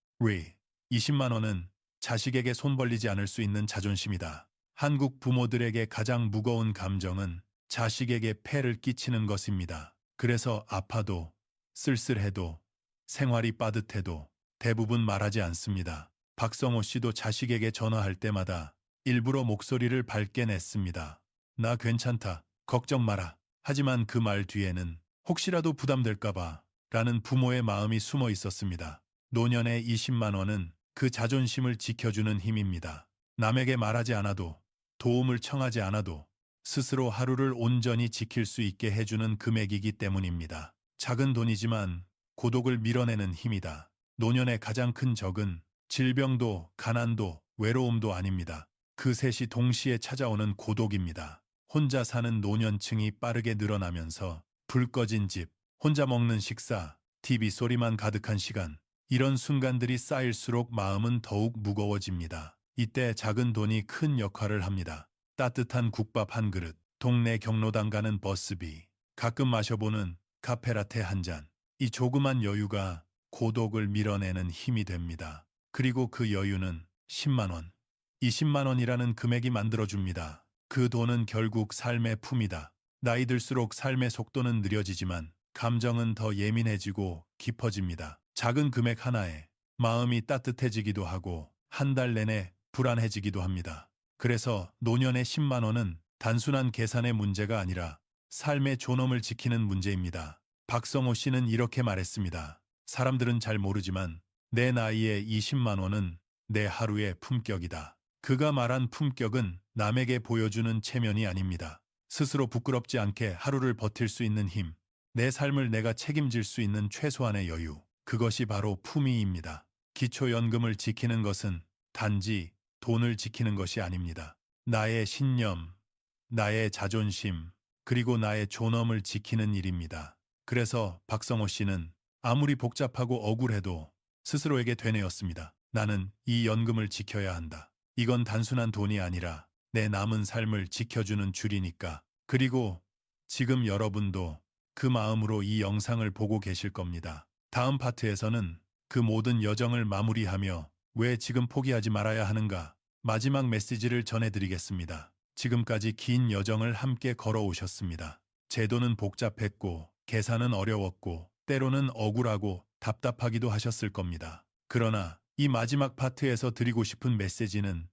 20만 원은 자식에게 손 벌리지 않을 수 있는 자존심이다. 한국 부모들에게 가장 무거운 감정은 자식에게 폐를 끼치는 것입니다. 그래서 아파도, 쓸쓸해도, 생활이 빠듯해도 대부분 말하지 않습니다. 박성호 씨도 자식에게 전화할 때마다 일부러 목소리를 밝게 냈습니다. 나 괜찮다. 걱정 마라. 하지만 그 말 뒤에는 혹시라도 부담될까봐 라는 부모의 마음이 숨어 있었습니다. 노년의 20만 원은 그 자존심을 지켜주는 힘입니다. 남에게 말하지 않아도, 도움을 청하지 않아도 스스로 하루를 온전히 지킬 수 있게 해주는 금액이기 때문입니다. 작은 돈이지만 고독을 밀어내는 힘이다. 노년의 가장 큰 적은 질병도, 가난도, 외로움도 아닙니다. 그 셋이 동시에 찾아오는 고독입니다. 혼자 사는 노년층이 빠르게 늘어나면서 불 꺼진 집, 혼자 먹는 식사, TV 소리만 가득한 시간, 이런 순간들이 쌓일수록 마음은 더욱 무거워집니다. 이때 작은 돈이 큰 역할을 합니다. 따뜻한 국밥 한 그릇, 동네 경로당 가는 버스비, 가끔 마셔보는 카페라테 한 잔. 이 조그만 여유가 고독을 밀어내는 힘이 됩니다. 그리고 그 여유는 10만 원, 20만 원이라는 금액이 만들어줍니다. 그 돈은 결국 삶의 품이다. 나이 들수록 삶의 속도는 느려지지만 감정은 더 예민해지고 깊어집니다. 작은 금액 하나에 마음이 따뜻해지기도 하고 한 달 내내 불안해지기도 합니다. 그래서 노년의 10만 원은 단순한 계산의 문제가 아니라 삶의 존엄을 지키는 문제입니다. 박성호 씨는 이렇게 말했습니다. 사람들은 잘 모르지만 내 나이에 20만 원은 내 하루의 품격이다. 그가 말한 품격은 남에게 보여주는 체면이 아닙니다. 스스로 부끄럽지 않게 하루를 버틸 수 있는 힘, 내 삶을 내가 책임질 수 있는 최소한의 여유, 그것이 바로 품위입니다. 기초연금을 지키는 것은 단지 돈을 지키는 것이 아닙니다. 나의 신념, 나의 자존심, 그리고 나의 존엄을 지키는 일입니다. 그래서 박성호 씨는 아무리 복잡하고 억울해도 스스로에게 되뇌었습니다. 나는 이 연금을 지켜야 한다. 이건 단순한 돈이 아니라 내 남은 삶을 지켜주는 줄이니까. 그리고 지금 여러분도 그 마음으로 이 영상을 보고 계실 겁니다. 다음 파트에서는 그 모든 여정을 마무리하며 왜 지금 포기하지 말아야 하는가 마지막 메시지를 전해드리겠습니다. 지금까지 긴 여정을 함께 걸어오셨습니다. 제도는 복잡했고 계산은 어려웠고 때로는 억울하고 답답하기도 하셨을 겁니다. 그러나 이 마지막 파트에서 드리고 싶은 메시지는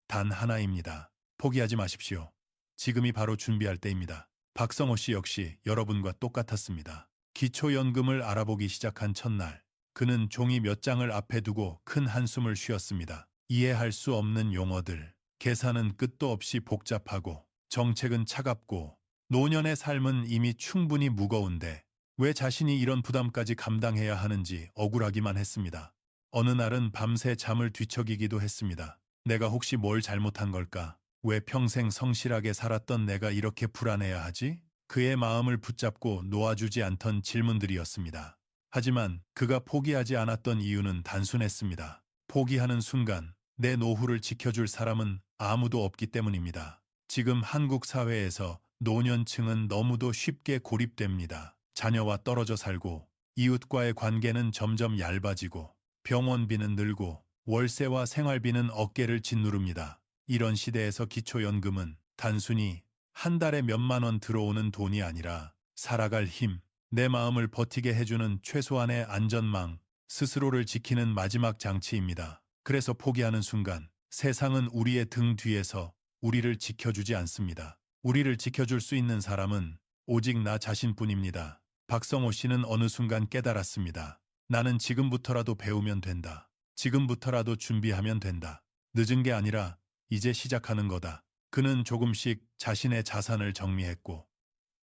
단 하나입니다. 포기하지 마십시오. 지금이 바로 준비할 때입니다. 박성호 씨 역시 여러분과 똑같았습니다. 기초연금을 알아보기 시작한 첫날, 그는 종이 몇 장을 앞에 두고 큰 한숨을 쉬었습니다. 이해할 수 없는 용어들, 계산은 끝도 없이 복잡하고 정책은 차갑고 노년의 삶은 이미 충분히 무거운데 왜 자신이 이런 부담까지 감당해야 하는지 억울하기만 했습니다. 어느 날은 밤새 잠을 뒤척이기도 했습니다. 내가 혹시 뭘 잘못한 걸까? 왜 평생 성실하게 살았던 내가 이렇게 불안해야 하지? 그의 마음을 붙잡고 놓아주지 않던 질문들이었습니다. 하지만 그가 포기하지 않았던 이유는 단순했습니다. 포기하는 순간 내 노후를 지켜줄 사람은 아무도 없기 때문입니다. 지금 한국 사회에서 노년층은 너무도 쉽게 고립됩니다. 자녀와 떨어져 살고 이웃과의 관계는 점점 얇아지고 병원비는 늘고 월세와 생활비는 어깨를 짓누릅니다. 이런 시대에서 기초연금은 단순히 한 달에 몇만 원 들어오는 돈이 아니라 살아갈 힘, 내 마음을 버티게 해주는 최소한의 안전망, 스스로를 지키는 마지막 장치입니다. 그래서 포기하는 순간 세상은 우리의 등 뒤에서 우리를 지켜주지 않습니다. 우리를 지켜줄 수 있는 사람은 오직 나 자신뿐입니다. 박성호 씨는 어느 순간 깨달았습니다. 나는 지금부터라도 배우면 된다. 지금부터라도 준비하면 된다. 늦은 게 아니라 이제 시작하는 거다. 그는 조금씩 자신의 자산을 정리했고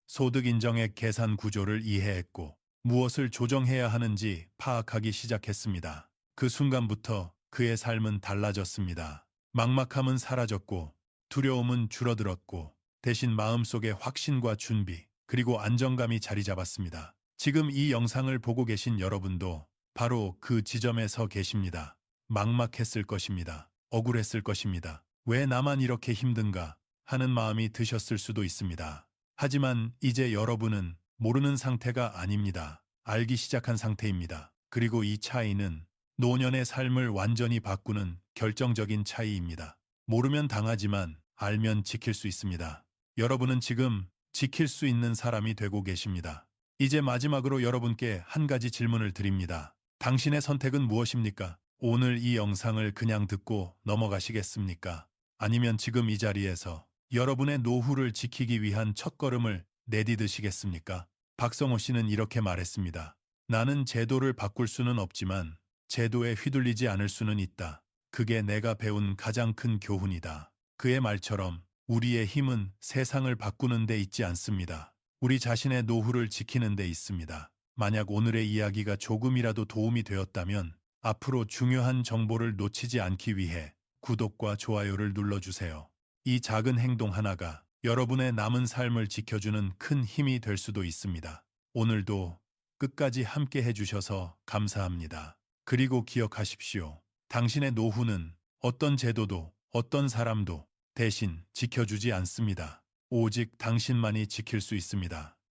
소득 인정액 계산 구조를 이해했고 무엇을 조정해야 하는지 파악하기 시작했습니다. 그 순간부터 그의 삶은 달라졌습니다. 막막함은 사라졌고 두려움은 줄어들었고 대신 마음속에 확신과 준비 그리고 안정감이 자리 잡았습니다. 지금 이 영상을 보고 계신 여러분도 바로 그 지점에 서 계십니다. 막막했을 것입니다. 억울했을 것입니다. 왜 나만 이렇게 힘든가 하는 마음이 드셨을 수도 있습니다. 하지만 이제 여러분은 모르는 상태가 아닙니다. 알기 시작한 상태입니다. 그리고 이 차이는 노년의 삶을 완전히 바꾸는 결정적인 차이입니다. 모르면 당하지만 알면 지킬 수 있습니다. 여러분은 지금 지킬 수 있는 사람이 되고 계십니다. 이제 마지막으로 여러분께 한 가지 질문을 드립니다. 당신의 선택은 무엇입니까? 오늘 이 영상을 그냥 듣고 넘어가시겠습니까? 아니면 지금 이 자리에서 여러분의 노후를 지키기 위한 첫걸음을 내디드시겠습니까? 박성호 씨는 이렇게 말했습니다. 나는 제도를 바꿀 수는 없지만 제도에 휘둘리지 않을 수는 있다. 그게 내가 배운 가장 큰 교훈이다. 그의 말처럼 우리의 힘은 세상을 바꾸는 데 있지 않습니다. 우리 자신의 노후를 지키는 데 있습니다. 만약 오늘의 이야기가 조금이라도 도움이 되었다면 앞으로 중요한 정보를 놓치지 않기 위해 구독과 좋아요를 눌러주세요. 이 작은 행동 하나가 여러분의 남은 삶을 지켜주는 큰 힘이 될 수도 있습니다. 오늘도 끝까지 함께 해주셔서 감사합니다. 그리고 기억하십시오. 당신의 노후는 어떤 제도도 어떤 사람도 대신 지켜주지 않습니다. 오직 당신만이 지킬 수 있습니다.